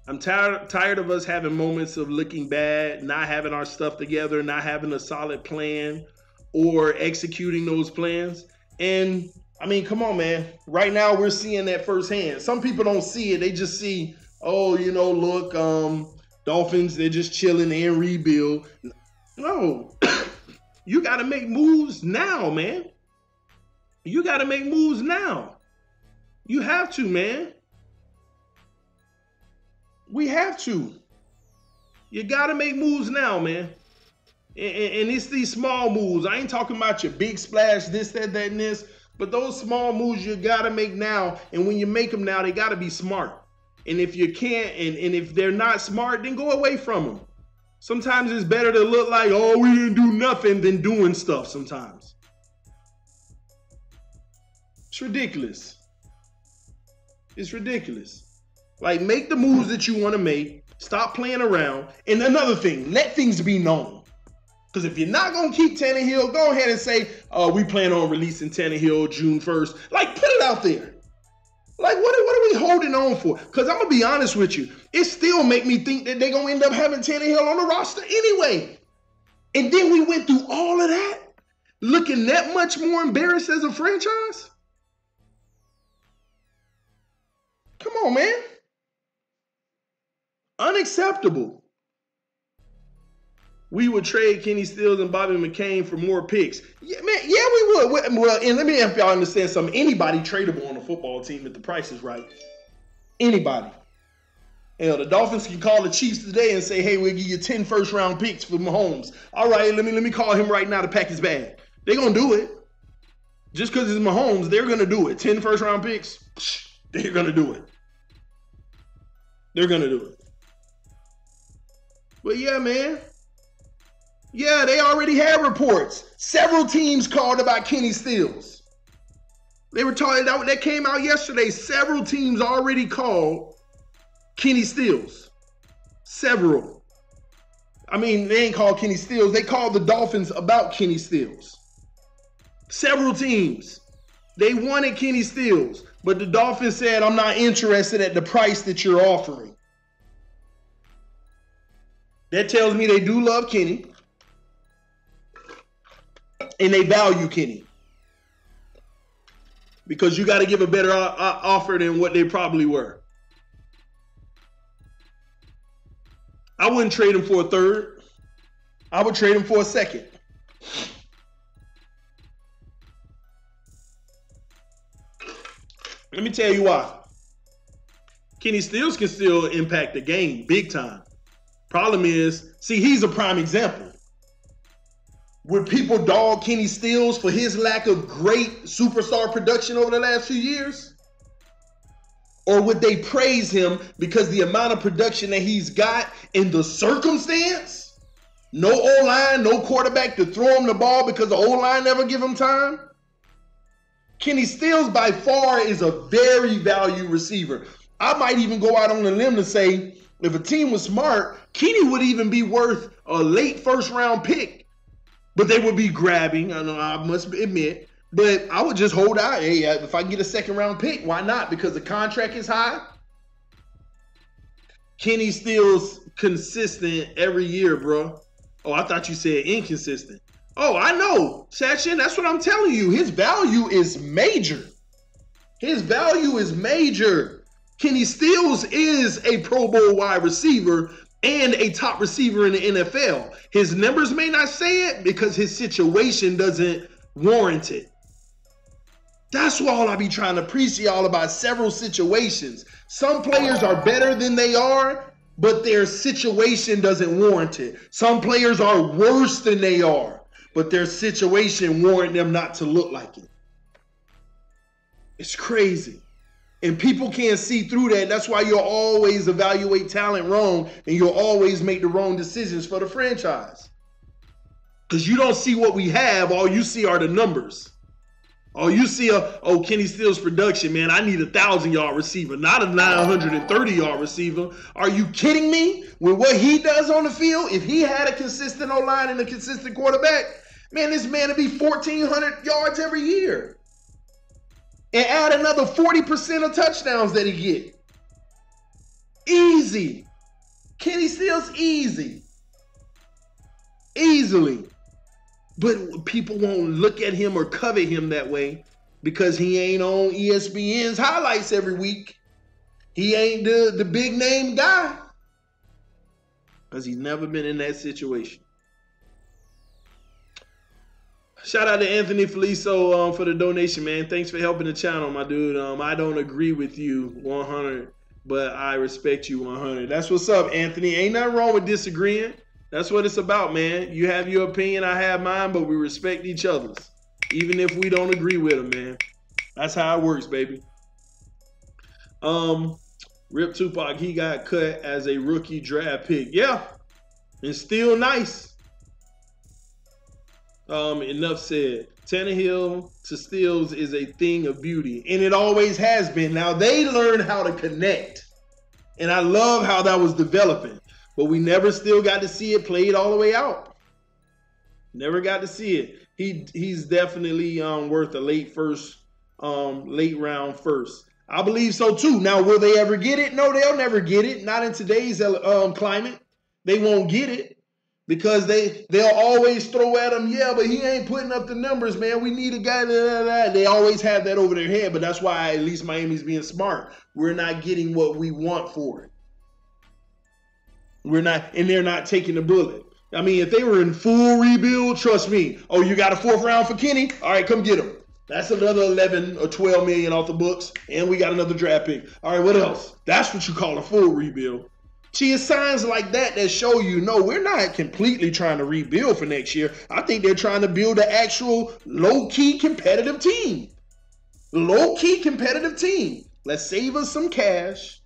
I'm tired of us having moments of looking bad, not having our stuff together, not having a solid plan or executing those plans. And I mean, come on, man. Right now we're seeing that firsthand. Some people don't see it. They just see, oh, you know, look, Dolphins, they're just chilling and rebuild. No, you got to make moves now, man. You got to make moves now. You have to, man. We have to. You got to make moves now, man. And it's these small moves. I ain't talking about your big splash, this, that, and this. But those small moves you got to make now. And when you make them now, they got to be smart. And if you can't, and if they're not smart, then go away from them. Sometimes it's better to look like, oh, we didn't do nothing, than doing stuff sometimes. It's ridiculous. It's ridiculous. Like, make the moves that you want to make. Stop playing around. And another thing, let things be known. Because if you're not going to keep Tannehill, go ahead and say, we plan on releasing Tannehill June 1st. Like, put it out there. Like, what are we holding on for? Because I'm going to be honest with you. It still make me think that they're going to end up having Tannehill on the roster anyway. And then we went through all of that, looking that much more embarrassed as a franchise? Come on, man. Unacceptable. We would trade Kenny Stills and Bobby McCain for more picks. Yeah, man, yeah, we would. Well, and let me help y'all understand something. Anybody tradable on the football team if the price is right. Anybody. Hell, the Dolphins can call the Chiefs today and say, hey, we'll give you 10 first-round picks for Mahomes. All right, let me call him right now to pack his bag. They're going to do it. Just because it's Mahomes, they're going to do it. 10 first-round picks, they're going to do it. They're going to do it. But yeah, man. Yeah, they already had reports. Several teams called about Kenny Stills. They were talking, that came out yesterday. Several teams already called Kenny Stills. Several. I mean, they ain't called Kenny Stills. They called the Dolphins about Kenny Stills. Several teams. They wanted Kenny Stills, but the Dolphins said, I'm not interested at the price that you're offering. That tells me they do love Kenny. And they value Kenny. Because you got to give a better offer than what they probably were. I wouldn't trade him for a third. I would trade him for a second. Let me tell you why. Kenny Stills can still impact the game big time. Problem is, see, he's a prime example. Would people dog Kenny Stills for his lack of great superstar production over the last few years? Or would they praise him because the amount of production that he's got in the circumstance? No O-line, no quarterback to throw him the ball because the O-line never give him time? Kenny Stills by far is a very valued receiver. I might even go out on a limb to say if a team was smart, Kenny would even be worth a late first-round pick. But they would be grabbing, I must admit. But I would just hold out. Hey, if I get a second-round pick, why not? Because the contract is high. Kenny Stills consistent every year, bro. Oh, I thought you said inconsistent. Oh, I know, Sachin. That's what I'm telling you. His value is major. His value is major. Kenny Stills is a Pro Bowl wide receiver and a top receiver in the NFL. His numbers may not say it because his situation doesn't warrant it. That's all I be trying to preach y'all about several situations. Some players are better than they are, but their situation doesn't warrant it. Some players are worse than they are, but their situation warrant them not to look like it. It's crazy. And people can't see through that. That's why you'll always evaluate talent wrong and you'll always make the wrong decisions for the franchise. Because you don't see what we have. All you see are the numbers. All you see are, oh, Kenny Stills production, man. I need a 1,000-yard receiver, not a 930-yard receiver. Are you kidding me? With what he does on the field, if he had a consistent O-line and a consistent quarterback, man, this man would be 1,400 yards every year. And add another 40% of touchdowns that he get. Easy. Kenny Stills, easy. Easily. But people won't look at him or covet him that way because he ain't on ESPN's highlights every week. He ain't the big name guy because he's never been in that situation. Shout out to Anthony Feliso for the donation, man. Thanks for helping the channel, my dude. I don't agree with you 100, but I respect you 100. That's what's up, Anthony. Ain't nothing wrong with disagreeing. That's what it's about, man. You have your opinion, I have mine, but we respect each other's, even if we don't agree with them, man. That's how it works, baby. Rip Tupac, he got cut as a rookie draft pick. Yeah, and still nice. Enough said. Tannehill to Stills is a thing of beauty, and it always has been. Now, they learned how to connect, and I love how that was developing, but we never still got to see it played all the way out. Never got to see it. He's definitely worth a late round first. I believe so, too. Now, will they ever get it? No, they'll never get it. Not in today's climate. They won't get it. Because they'll always throw at him, yeah, but he ain't putting up the numbers, man. We need a guy. They always have that over their head, but that's why at least Miami's being smart. We're not getting what we want for it. We're not, and they're not taking the bullet. I mean, if they were in full rebuild, trust me. Oh, you got a 4th round for Kenny? All right, come get him. That's another 11 or 12 million off the books, and we got another draft pick. All right, what else? That's what you call a full rebuild. See, it's signs like that show you, no, we're not completely trying to rebuild for next year. I think they're trying to build an actual low-key competitive team. Low-key competitive team. Let's save us some cash.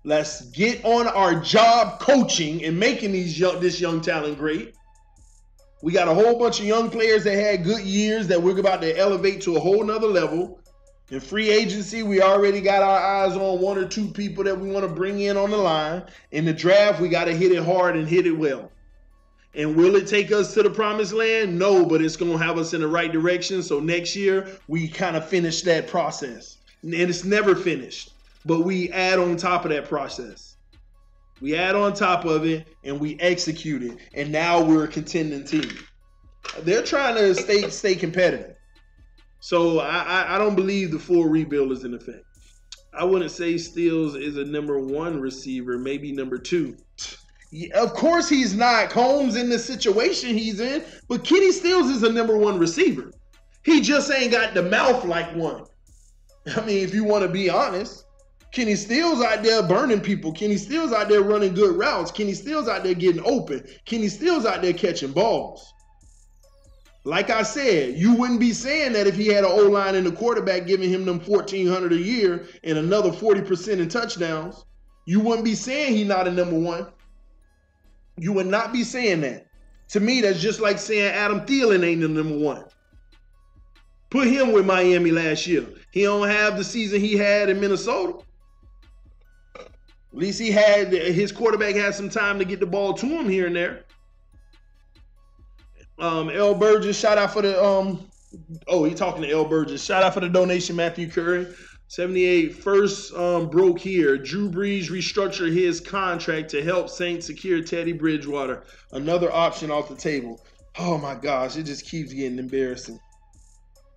Let's get on our job coaching and making this young talent great. We got a whole bunch of young players that had good years that we're about to elevate to a whole nother level. In free agency, we already got our eyes on 1 or 2 people that we want to bring in on the line. In the draft, we got to hit it hard and hit it well. And will it take us to the promised land? No, but it's going to have us in the right direction. So next year, we kind of finish that process. And it's never finished, but we add on top of that process. We add on top of it and we execute it. And now we're a contending team. They're trying to stay competitive. So I don't believe the full rebuild is in effect. I wouldn't say Stills is a number 1 receiver, maybe number 2. Yeah, of course he's not. Combs in the situation he's in, but Kenny Stills is a number 1 receiver. He just ain't got the mouth like one. I mean, if you want to be honest, Kenny Stills out there burning people. Kenny Stills out there running good routes. Kenny Stills out there getting open. Kenny Stills out there catching balls. Like I said, you wouldn't be saying that if he had an O-line and a quarterback giving him them $1,400 a year and another 40% in touchdowns. You wouldn't be saying he's not a number 1. You would not be saying that. To me, that's just like saying Adam Thielen ain't the number 1. Put him with Miami last year. He don't have the season he had in Minnesota. At least his quarterback had some time to get the ball to him here and there. L. Burgess, shout out for the he talking to L. Burgess. Shout out for the donation, Matthew Curry. 78 first broke here. Drew Brees restructured his contract to help Saints secure Teddy Bridgewater. Another option off the table. Oh my gosh, it just keeps getting embarrassing.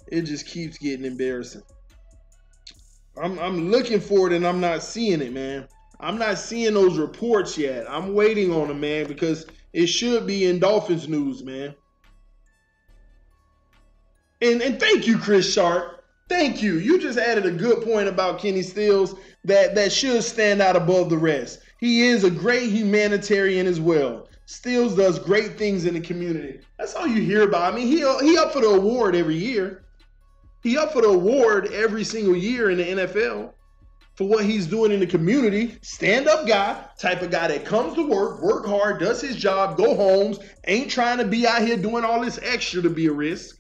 It just keeps getting embarrassing. I'm looking for it and I'm not seeing it, man. I'm not seeing those reports yet. I'm waiting on them, man, because it should be in Dolphins news, man. And thank you, Chris Sharp. Thank you. You just added a good point about Kenny Stills that should stand out above the rest. He is a great humanitarian as well. Stills does great things in the community. That's all you hear about. I mean, he up for the award every year. He up for the award every single year in the NFL for what he's doing in the community. Stand-up guy, type of guy that comes to work hard, does his job, go home, ain't trying to be out here doing all this extra to be a risk.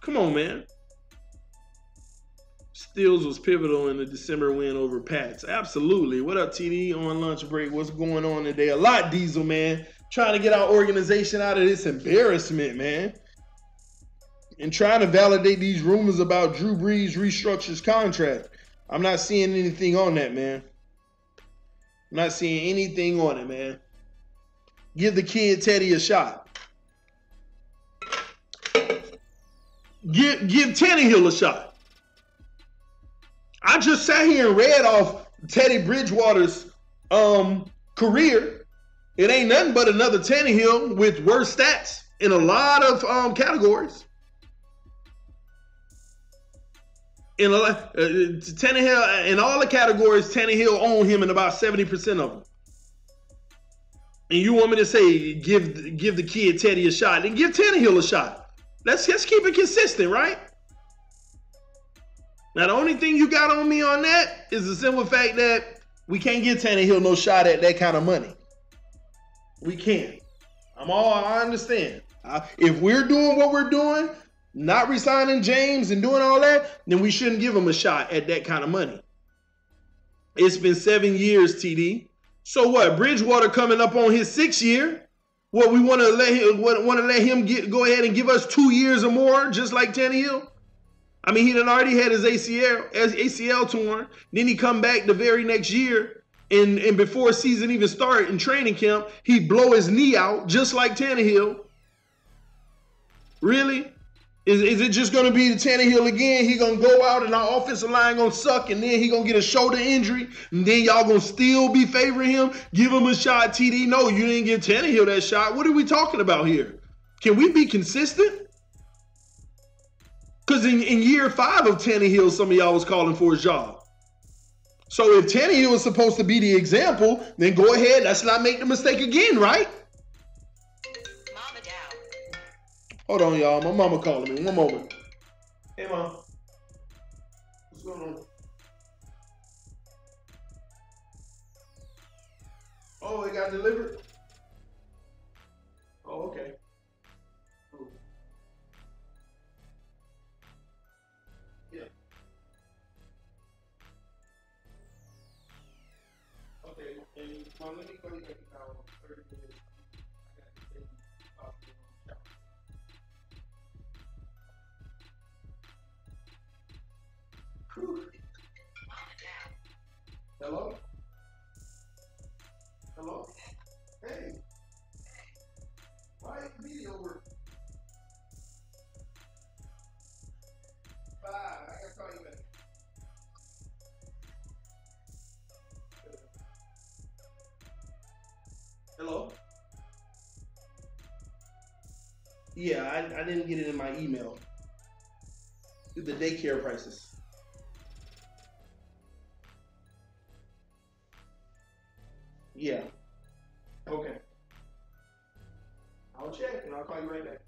Come on, man. Stills was pivotal in the December win over Pats. Absolutely. What up, TD? On lunch break. What's going on today? A lot, Diesel, man. Trying to get our organization out of this embarrassment, man. And trying to validate these rumors about Drew Brees restructures contract. I'm not seeing anything on that, man. I'm not seeing anything on it, man. Give the kid Teddy a shot. Give Tannehill a shot. I just sat here and read off Teddy Bridgewater's career. It ain't nothing but another Tannehill with worse stats in a lot of categories. Tannehill, in all the categories, Tannehill owned him in about 70% of them. And you want me to say give the kid Teddy a shot, then give Tannehill a shot. Let's keep it consistent, right? Now, the only thing you got on me on that is the simple fact that we can't give Tannehill no shot at that kind of money. We can't. I understand. If we're doing what we're doing, not resigning James and doing all that, then we shouldn't give him a shot at that kind of money. It's been 7 years, TD. So what? Bridgewater coming up on his 6th year. What, we want to let him go ahead and give us 2 years or more, just like Tannehill? I mean, he done already had his ACL torn. Then he come back the very next year, and before season even start in training camp, he blow his knee out just like Tannehill. Really? Is it just going to be the Tannehill again? He going to go out and our offensive line going to suck, and then he going to get a shoulder injury, and then y'all going to still be favoring him? Give him a shot, TD. No, you didn't give Tannehill that shot. What are we talking about here? Can we be consistent? Because in year 5 of Tannehill, some of y'all was calling for his job. So if Tannehill was supposed to be the example, then go ahead. Let's not make the mistake again, right? Mama down. Hold on, y'all. My mama calling me. One moment. Hey, Mom. What's going on? Oh, it got delivered? Oh, okay. Cool. Yeah. Okay, and Mom, let me call you back in 30 minutes. I got to take you off the shop. Hello? Hello? Hey. Why is the video working? Bye. I gotta call you back. Hello? Yeah, I didn't get it in my email. The daycare prices. Yeah. Okay. I'll check and I'll call you right back.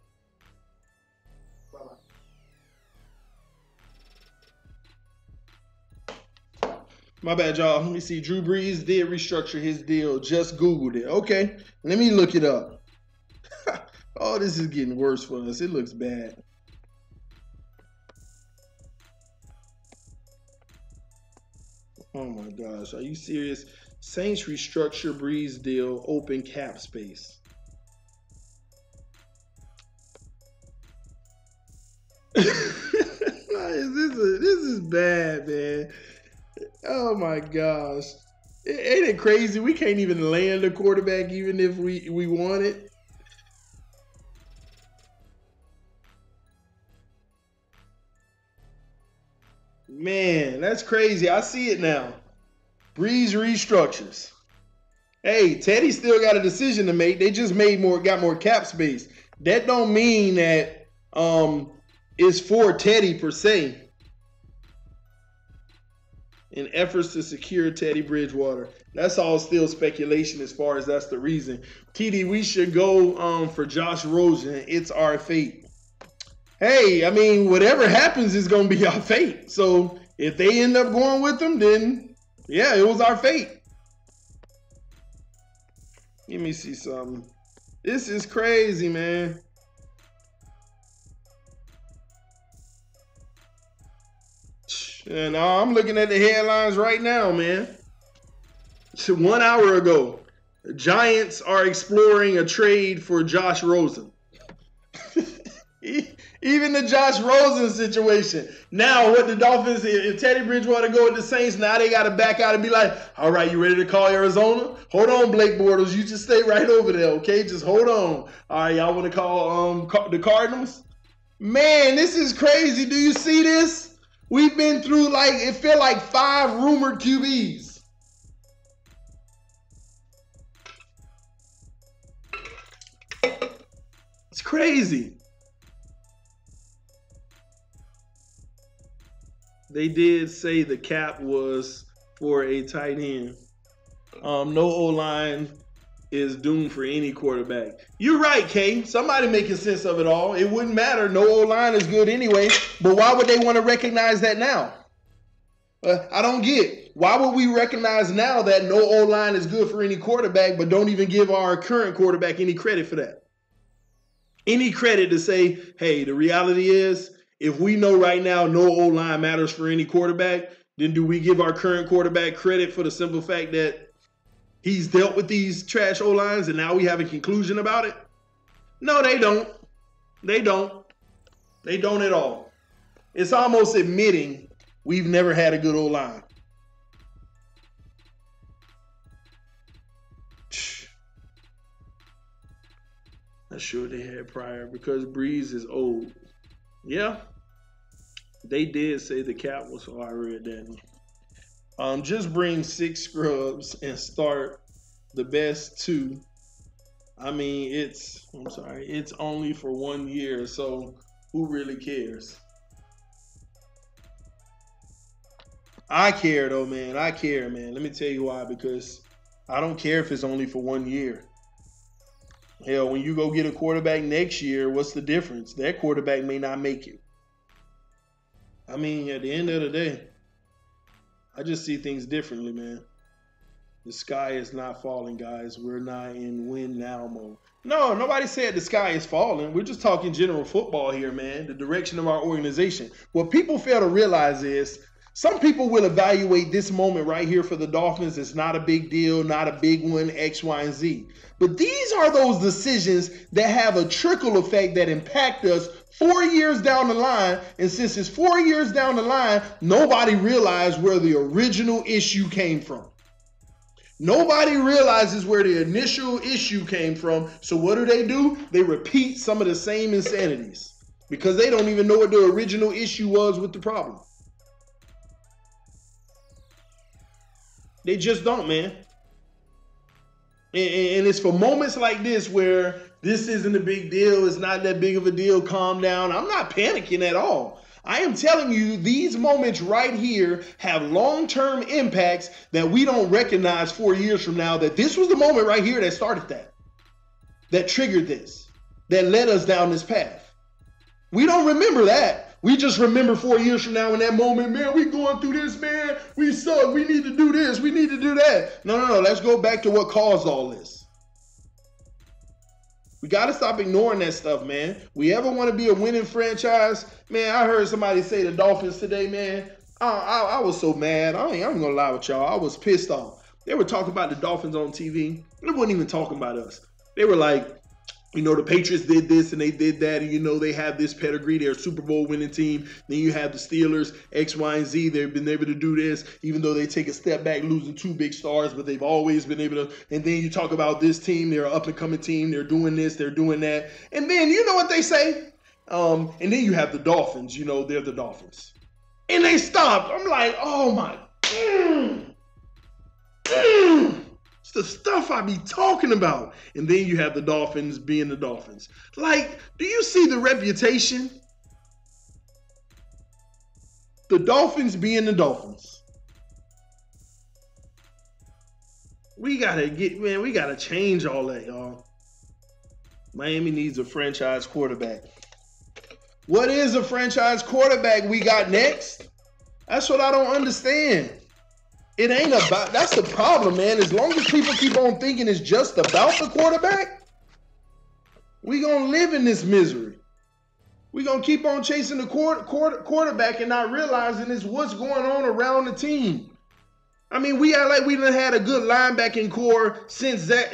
Bye-bye. My bad, y'all. Let me see. Drew Brees did restructure his deal. Just Googled it. Okay. Let me look it up. Oh, this is getting worse for us. It looks bad. Oh my gosh, are you serious? Saints restructure Breeze deal, open cap space. This is bad, man. Oh my gosh. Ain't it crazy? We can't even land a quarterback even if we want it. Man, that's crazy. I see it now. Breeze restructures. Hey, Teddy still got a decision to make. They just got more cap space. That don't mean that it's for Teddy per se. In efforts to secure Teddy Bridgewater. That's all still speculation as far as that's the reason. TD, we should go for Josh Rosen. It's our fate. Hey, I mean, whatever happens is going to be our fate. So if they end up going with them, then yeah, it was our fate. Let me see something. This is crazy, man. And I'm looking at the headlines right now, man. 1 hour ago, the Giants are exploring a trade for Josh Rosen. Even the Josh Rosen situation. Now, what the Dolphins, if Teddy Bridgewater go with the Saints, now they got to back out and be like, all right, you ready to call Arizona? Hold on, Blake Bortles. You just stay right over there, okay? Just hold on. All right, y'all want to call the Cardinals? Man, this is crazy. Do you see this? We've been through, like, it felt like 5 rumored QBs. It's crazy. They did say the cap was for a tight end. No O-line is doomed for any quarterback. You're right, Kay. Somebody making sense of it all. It wouldn't matter. No O-line is good anyway. But why would they want to recognize that now? I don't get. Why would we recognize now that no O-line is good for any quarterback, but don't even give our current quarterback any credit for that? Any credit to say, hey, the reality is, if we know right now no O-line matters for any quarterback, then do we give our current quarterback credit for the simple fact that he's dealt with these trash O-lines and now we have a conclusion about it? No, they don't. They don't. They don't at all. It's almost admitting we've never had a good O-line. Not sure they had prior because Breeze is old. Yeah. They did say the cap was, oh, I read that. Just bring 6 scrubs and start the best 2. I mean, it's only for 1 year, so who really cares? I care though, man. I care, man. Let me tell you why, because I don't care if it's only for 1 year. Hell, when you go get a quarterback next year, what's the difference? That quarterback may not make it. I mean, at the end of the day, I just see things differently, man. The sky is not falling, guys. We're not in win now mode. No, nobody said the sky is falling. We're just talking general football here, man. The direction of our organization. What people fail to realize is some people will evaluate this moment right here for the Dolphins as not a big deal, not a big one, X, Y, and Z. But these are those decisions that have a trickle effect that impact us 4 years down the line. And since it's 4 years down the line, nobody realized where the original issue came from. Nobody realizes where the initial issue came from. So what do? They repeat some of the same insanities because they don't even know what the original issue was with the problem. They just don't, man. And it's for moments like this where this isn't a big deal. It's not that big of a deal. Calm down. I'm not panicking at all. I am telling you, these moments right here have long-term impacts that we don't recognize 4 years from now, that this was the moment right here that started that triggered this, that led us down this path. We don't remember that. We just remember 4 years from now in that moment, man, we going through this, man. We suck. We need to do this. We need to do that. No. Let's go back to what caused all this. We got to stop ignoring that stuff, man. We ever want to be a winning franchise? Man, I heard somebody say the Dolphins today, man. I was so mad. I'm gonna lie with y'all. I was pissed off. They were talking about the Dolphins on TV. They weren't even talking about us. They were like, you know, the Patriots did this and they did that, and you know they have this pedigree. They're a Super Bowl winning team. Then you have the Steelers, X, Y, and Z. They've been able to do this, even though they take a step back, losing 2 big stars, but they've always been able to. And then you talk about this team, they're an up-and-coming team. They're doing this, they're doing that. And then you know what they say? And then you have the Dolphins. You know, they're the Dolphins. And they stopped. I'm like, oh my. It's the stuff I be talking about. And then you have the Dolphins being the Dolphins. Like, do you see the reputation? The Dolphins being the Dolphins. We gotta change all that, y'all. Miami needs a franchise quarterback. What is a franchise quarterback we got next? That's what I don't understand. It ain't about, that's the problem, man. As long as people keep on thinking it's just about the quarterback, we gonna live in this misery. We gonna keep on chasing the quarterback and not realizing it's what's going on around the team. I mean, we act like we done had a good linebacking core since Zach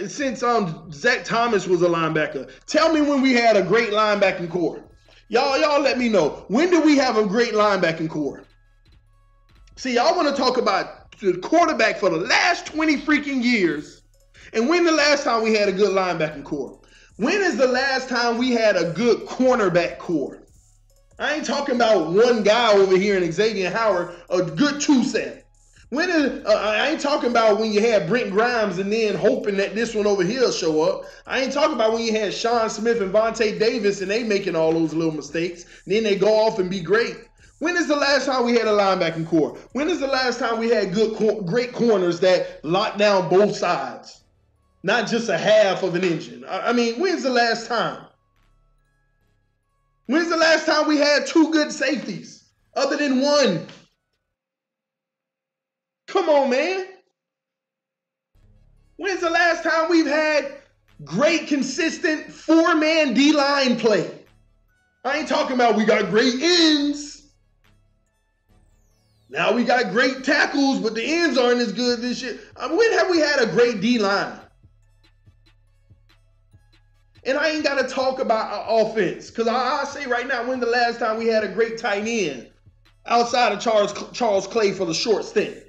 Thomas was a linebacker. Tell me when we had a great linebacking core. Y'all let me know. When did we have a great linebacking core? See, y'all want to talk about the quarterback for the last 20 freaking years. And when the last time we had a good linebacking core? When is the last time we had a good cornerback core? I ain't talking about one guy over here in Xavier Howard, a good 2-set. I ain't talking about when you had Brent Grimes and then hoping that this one over here will show up. I ain't talking about when you had Sean Smith and Vontae Davis and they making all those little mistakes. Then they go off and be great. When is the last time we had a linebacking core? When is the last time we had great corners that lock down both sides? Not just a half of an engine. I mean, when's the last time? When's the last time we had 2 good safeties other than one? Come on, man. When's the last time we've had great, consistent 4-man D-line play? I ain't talking about we got great ends. Now we got great tackles, but the ends aren't as good this year. When have we had a great D-line? And I ain't got to talk about our offense, because I'll say right now, when the last time we had a great tight end outside of Charles Clay for the short stint?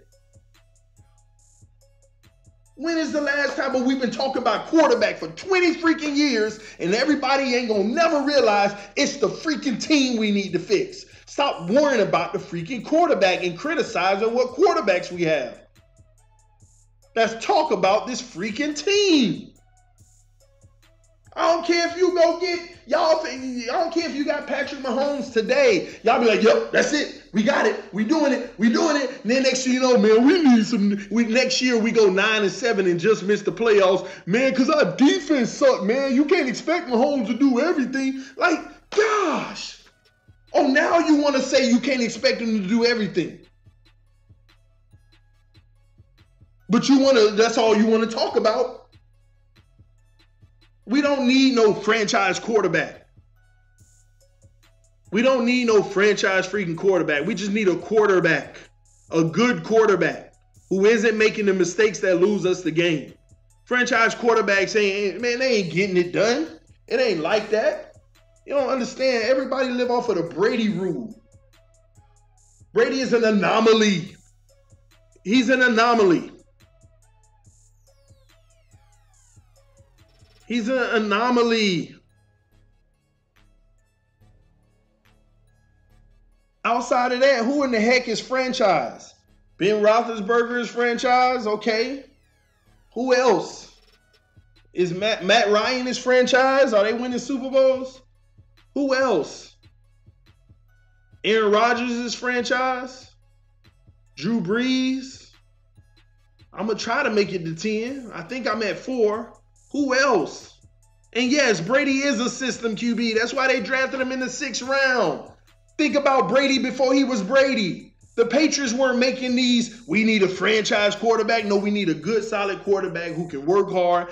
When is the last time? But we've been talking about quarterback for 20 freaking years, and everybody ain't going to never realize it's the freaking team we need to fix. Stop worrying about the freaking quarterback and criticizing what quarterbacks we have. Let's talk about this freaking team. I don't care if you go get, I don't care if you got Patrick Mahomes today. Y'all be like, yep, that's it. We got it. We doing it. We doing it. And then next thing you know, man, we need some, next year we go 9-7 and just miss the playoffs. Man, because our defense sucked, man. You can't expect Mahomes to do everything. Like, gosh. Oh, now you want to say you can't expect him to do everything. But that's all you want to talk about. We don't need no franchise quarterback. We don't need no franchise freaking quarterback. We just need a quarterback, a good quarterback who isn't making the mistakes that lose us the game. Franchise quarterbacks they ain't getting it done. It ain't like that. You don't understand. Everybody live off of the Brady rule. Brady is an anomaly. He's an anomaly. He's an anomaly. Outside of that, who in the heck is franchise? Ben Roethlisberger is franchise, okay. Who else? Is Matt Ryan is franchise? Are they winning Super Bowls? Who else? Aaron Rodgers is franchise? Drew Brees? I'm going to try to make it to 10. I think I'm at 4. Who else? And yes, Brady is a system QB. That's why they drafted him in the 6th round. Think about Brady before he was Brady. The Patriots weren't making these, we need a franchise quarterback. No, we need a good, solid quarterback who can work hard,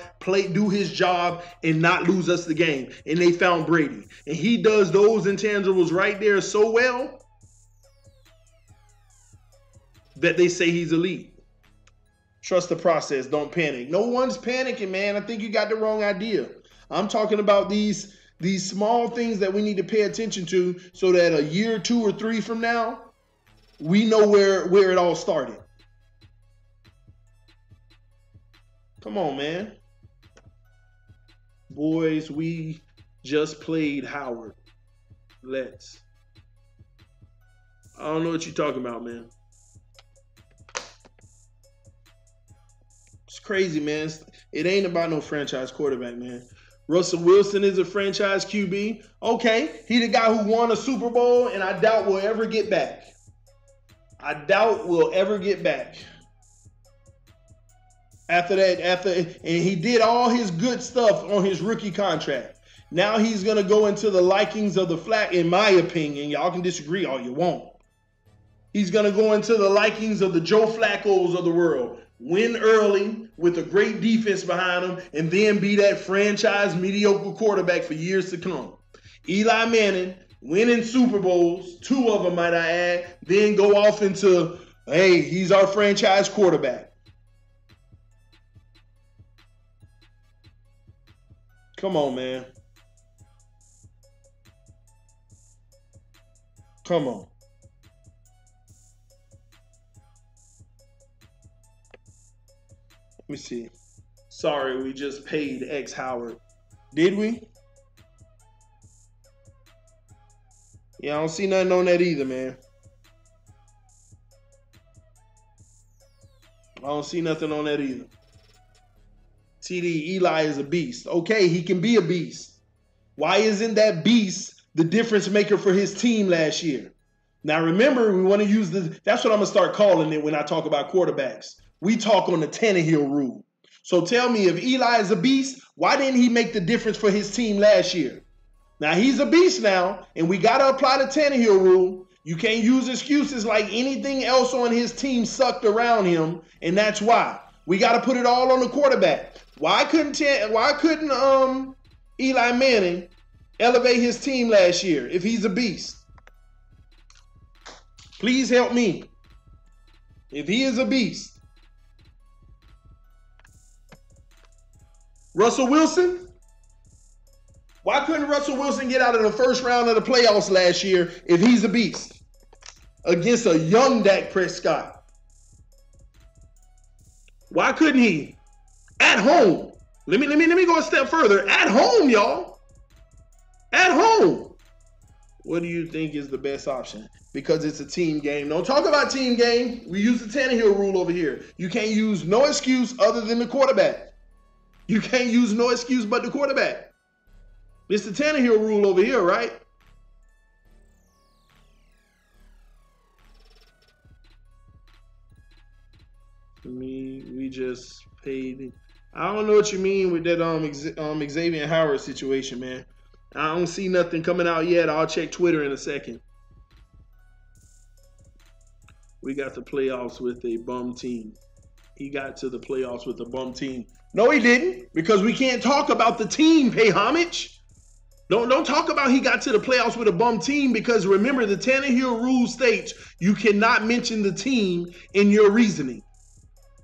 do his job, and not lose us the game. And they found Brady. And he does those intangibles right there so well. that they say he's elite. Trust the process. Don't panic. No one's panicking, man. I think you got the wrong idea. I'm talking about these small things that we need to pay attention to so that a year, 2 or 3 from now, we know where it all started. Come on, man. Boys, we just played Howard. Let's. I don't know what you're talking about, man. It's crazy, man. It ain't about no franchise quarterback, man. Russell Wilson is a franchise QB. Okay, he the guy who won a Super Bowl, and I doubt we'll ever get back. I doubt we'll ever get back. After that, and he did all his good stuff on his rookie contract. Now he's going to go into the likings of the flat, in my opinion. Y'all can disagree all you want. He's going to go into the likings of the Joe Flacco's of the world. Win early with a great defense behind him, and then be that franchise mediocre quarterback for years to come. Eli Manning winning Super Bowls, 2 of them might I add, then go off into, hey, he's our franchise quarterback. Come on, man. Come on. Let me see. Sorry, we just paid X Howard. Did we? Yeah, I don't see nothing on that either, man. I don't see nothing on that either. TD, Eli is a beast. Okay, he can be a beast. Why isn't that beast the difference maker for his team last year? Now, remember, we want to use that's what I'm going to start calling it when I talk about quarterbacks. We talk on the Tannehill rule. So tell me, if Eli is a beast, why didn't he make the difference for his team last year? Now, he's a beast now, and we got to apply the Tannehill rule. You can't use excuses like anything else on his team sucked around him, and that's why. We got to put it all on the quarterback. Why couldn't Eli Manning elevate his team last year if he's a beast? Please help me. If he is a beast. Russell Wilson? Why couldn't Russell Wilson get out of the first round of the playoffs last year if he's a beast? Against a young Dak Prescott. Why couldn't he? At home. Let me go a step further. At home, y'all. At home. What do you think is the best option? Because it's a team game. Don't talk about team game. We use the Tannehill rule over here. You can't use no excuse other than the quarterback. You can't use no excuse but the quarterback. It's the Tannehill rule over here, right? We just paid. I don't know what you mean with that Xavier Howard situation, man. I don't see nothing coming out yet. I'll check Twitter in a second. We got the playoffs with a bum team. He got to the playoffs with a bum team. No, he didn't, because we can't talk about the team, pay homage. Don't talk about he got to the playoffs with a bum team, because remember, the Tannehill rule states you cannot mention the team in your reasoning.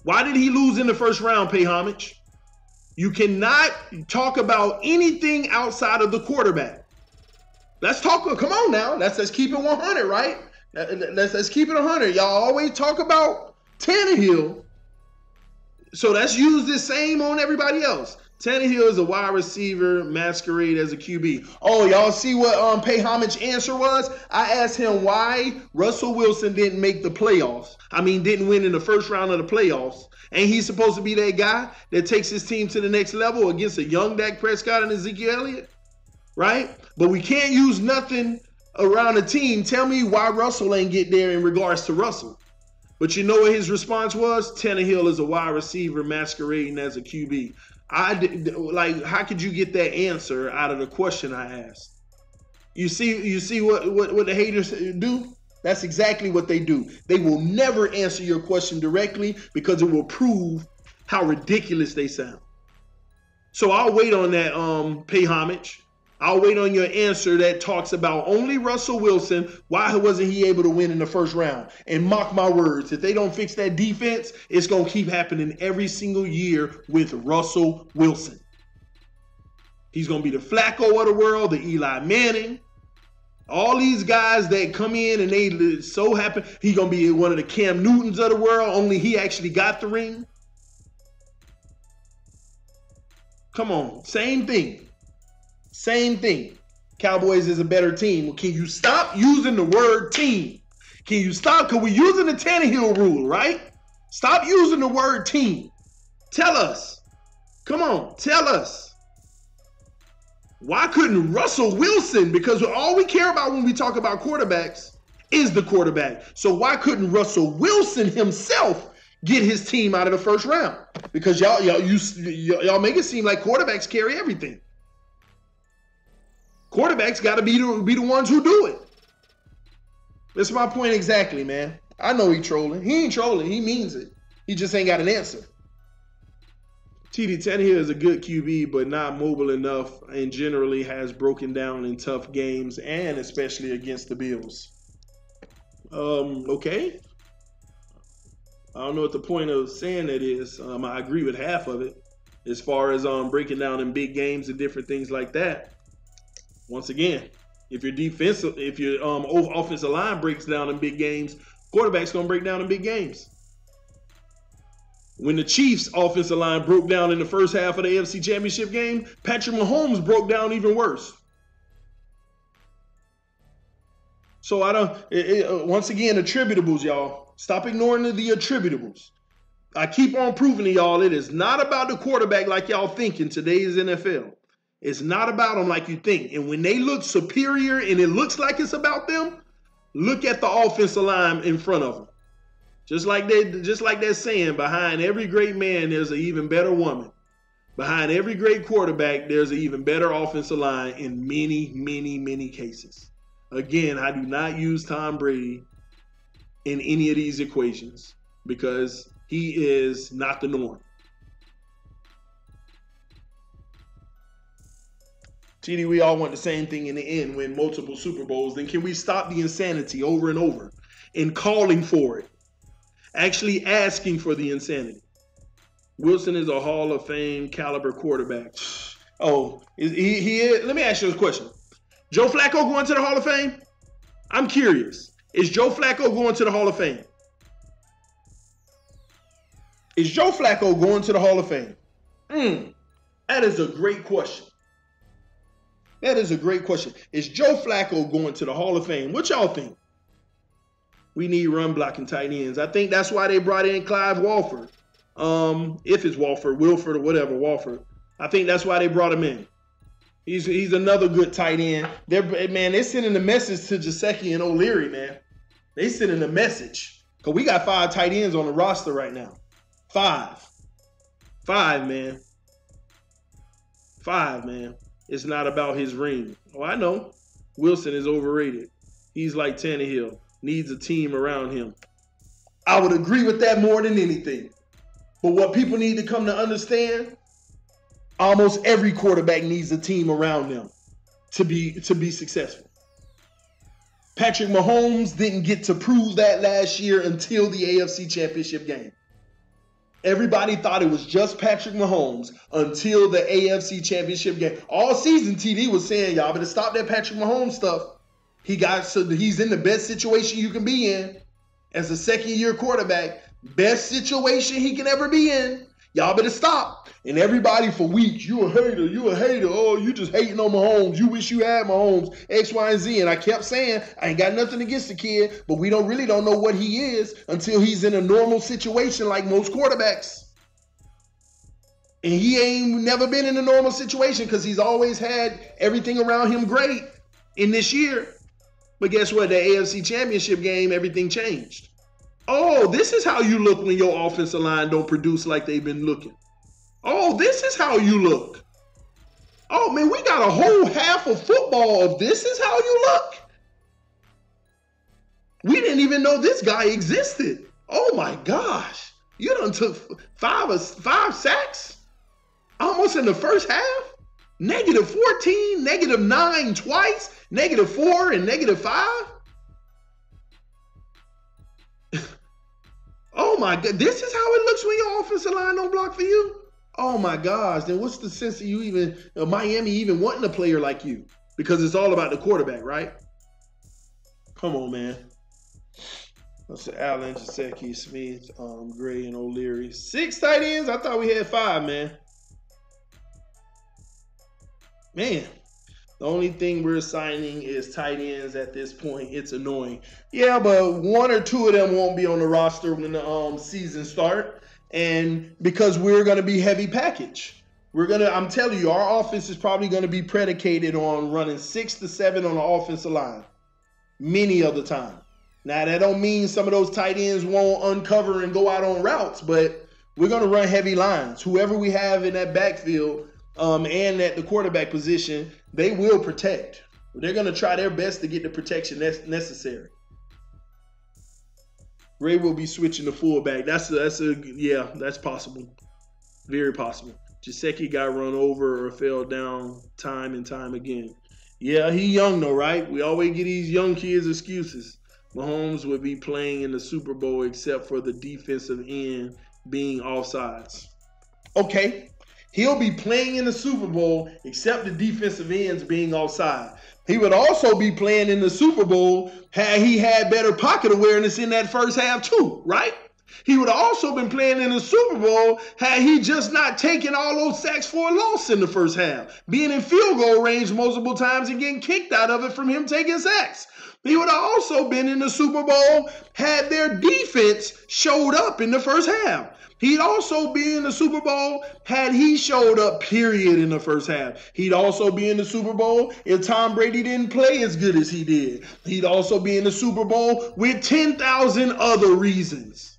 Why did he lose in the first round, pay homage? You cannot talk about anything outside of the quarterback. Let's talk, come on now, let's keep it 100, right? Let's keep it 100. Y'all always talk about Tannehill, so let's use this same on everybody else. Tannehill is a wide receiver masquerade as a QB. Oh, y'all see what pay homage answer was? I asked him why Russell Wilson didn't make the playoffs. Didn't win in the first round of the playoffs. And he's supposed to be that guy that takes his team to the next level against a young Dak Prescott and Ezekiel Elliott, right? But we can't use nothing around the team. Tell me why Russell ain't get there in regards to Russell. But you know what his response was? Tannehill is a wide receiver masquerading as a QB. How could you get that answer out of the question I asked? You see what the haters do? That's exactly what they do. They will never answer your question directly because it will prove how ridiculous they sound. So I'll wait on that pay homage. I'll wait on your answer that talks about only Russell Wilson. Why wasn't he able to win in the first round? And mark my words, if they don't fix that defense, it's going to keep happening every single year with Russell Wilson. He's going to be the Flacco of the world, the Eli Manning. All these guys that come in and they so happy. He's going to be one of the Cam Newtons of the world, only he actually got the ring. Come on, same thing. Same thing. Cowboys is a better team. Well, can you stop using the word team? Can you stop? Because we're using the Tannehill rule, right? Stop using the word team. Tell us. Come on, tell us. Why couldn't Russell Wilson, because all we care about when we talk about quarterbacks is the quarterback. So why couldn't Russell Wilson himself get his team out of the first round? Because y'all make it seem like quarterbacks carry everything. Quarterbacks got to be the ones who do it. That's my point exactly, man. I know he trolling. He ain't trolling. He means it. He just ain't got an answer. TD Tannehill is a good QB, but not mobile enough and generally has broken down in tough games and especially against the Bills. Okay. I don't know what the point of saying that is. I agree with half of it as far as breaking down in big games and different things like that. Once again, if your offensive line breaks down in big games, quarterback's going to break down in big games. When the Chiefs' offensive line broke down in the first half of the AFC Championship game, Patrick Mahomes broke down even worse. So once again, attributables, y'all. Stop ignoring the attributables. I keep on proving to y'all it is not about the quarterback like y'all think in today's NFL. It's not about them like you think. And when they look superior and it looks like it's about them, look at the offensive line in front of them. Just like that saying, behind every great man, there's an even better woman. Behind every great quarterback, there's an even better offensive line in many, many, many cases. Again, I do not use Tom Brady in any of these equations because he is not the norm. TD, we all want the same thing in the end, win multiple Super Bowls. Then can we stop the insanity over and over and calling for it? Actually asking for the insanity. Wilson is a Hall of Fame caliber quarterback. Oh, he is? Let me ask you this question. Joe Flacco going to the Hall of Fame? I'm curious. Is Joe Flacco going to the Hall of Fame? Is Joe Flacco going to the Hall of Fame? That is a great question. That is a great question. Is Joe Flacco going to the Hall of Fame? What y'all think? We need run blocking tight ends. I think that's why they brought in Clive Walford. If it's Wilford or whatever, Walford. I think that's why they brought him in. He's another good tight end. They're sending a message to Gesicki and O'Leary, man. They sending a message. Because we got 5 tight ends on the roster right now. 5, man. 5, man. It's not about his ring. Oh, I know. Wilson is overrated. He's like Tannehill. Needs a team around him. I would agree with that more than anything. But what people need to come to understand, almost every quarterback needs a team around them to be successful. Patrick Mahomes didn't get to prove that last year until the AFC Championship game. Everybody thought it was just Patrick Mahomes until the AFC Championship game. All season, TD was saying, y'all better stop that Patrick Mahomes stuff. He's in the best situation you can be in as a second-year quarterback. Best situation he can ever be in. Y'all better stop. And everybody for weeks, you a hater. Oh, you just hating on Mahomes. You wish you had Mahomes, X, Y, and Z. And I kept saying, I ain't got nothing against the kid, but we don't know what he is until he's in a normal situation like most quarterbacks. And he ain't never been in a normal situation because he's always had everything around him great in this year. But guess what? The AFC Championship game, everything changed. Oh, this is how you look when your offensive line don't produce like they've been looking. Oh, this is how you look. Oh, man, we got a whole half of football of this is how you look. We didn't even know this guy existed. Oh, my gosh. You done took five sacks almost in the first half? -14, -9 twice, -4 and -5. Oh my God, this is how it looks when your offensive line don't block for you? Oh my gosh, then what's the sense of you even, Miami even wanting a player like you? Because it's all about the quarterback, right? Come on, man. Let's say Allen, Gesicki, Smith, Gray, and O'Leary. 6 tight ends? I thought we had 5, man. Man, the only thing we're signing is tight ends at this point. It's annoying. Yeah, but 1 or 2 of them won't be on the roster when the season start. And because we're going to be heavy package. I'm telling you, our offense is probably going to be predicated on running 6 to 7 on the offensive line. Many of the time. Now, that don't mean some of those tight ends won't uncover and go out on routes, but we're going to run heavy lines. Whoever we have in that backfield and at the quarterback position, they will protect. They're going to try their best to get the protection that's necessary. Ray will be switching to fullback. Yeah, that's possible. Very possible. Gesicki got run over or fell down time and time again. Yeah, he young though, right? We always get these young kids excuses. Mahomes would be playing in the Super Bowl except for the defensive end being offsides. Okay, he'll be playing in the Super Bowl except the defensive ends being offside. He would also be playing in the Super Bowl had he had better pocket awareness in that first half too, right? He would have also been playing in the Super Bowl had he just not taken all those sacks for a loss in the first half, being in field goal range multiple times and getting kicked out of it from him taking sacks. He would have also been in the Super Bowl had their defense showed up in the first half. He'd also be in the Super Bowl had he showed up, period, in the first half. He'd also be in the Super Bowl if Tom Brady didn't play as good as he did. He'd also be in the Super Bowl with 10,000 other reasons.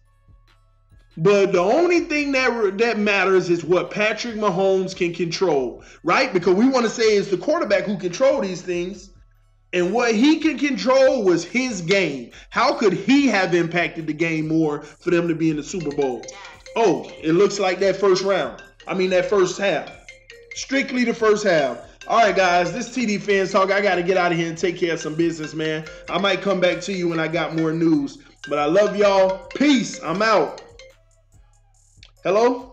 But the only thing that matters is what Patrick Mahomes can control, right? Because we want to say it's the quarterback who controls these things. And what he can control was his game. How could he have impacted the game more for them to be in the Super Bowl? Oh, it looks like that first half. Strictly the first half. All right, guys, this TD Fans Talk. I got to get out of here and take care of some business, man. I might come back to you when I got more news. But I love y'all. Peace. I'm out. Hello?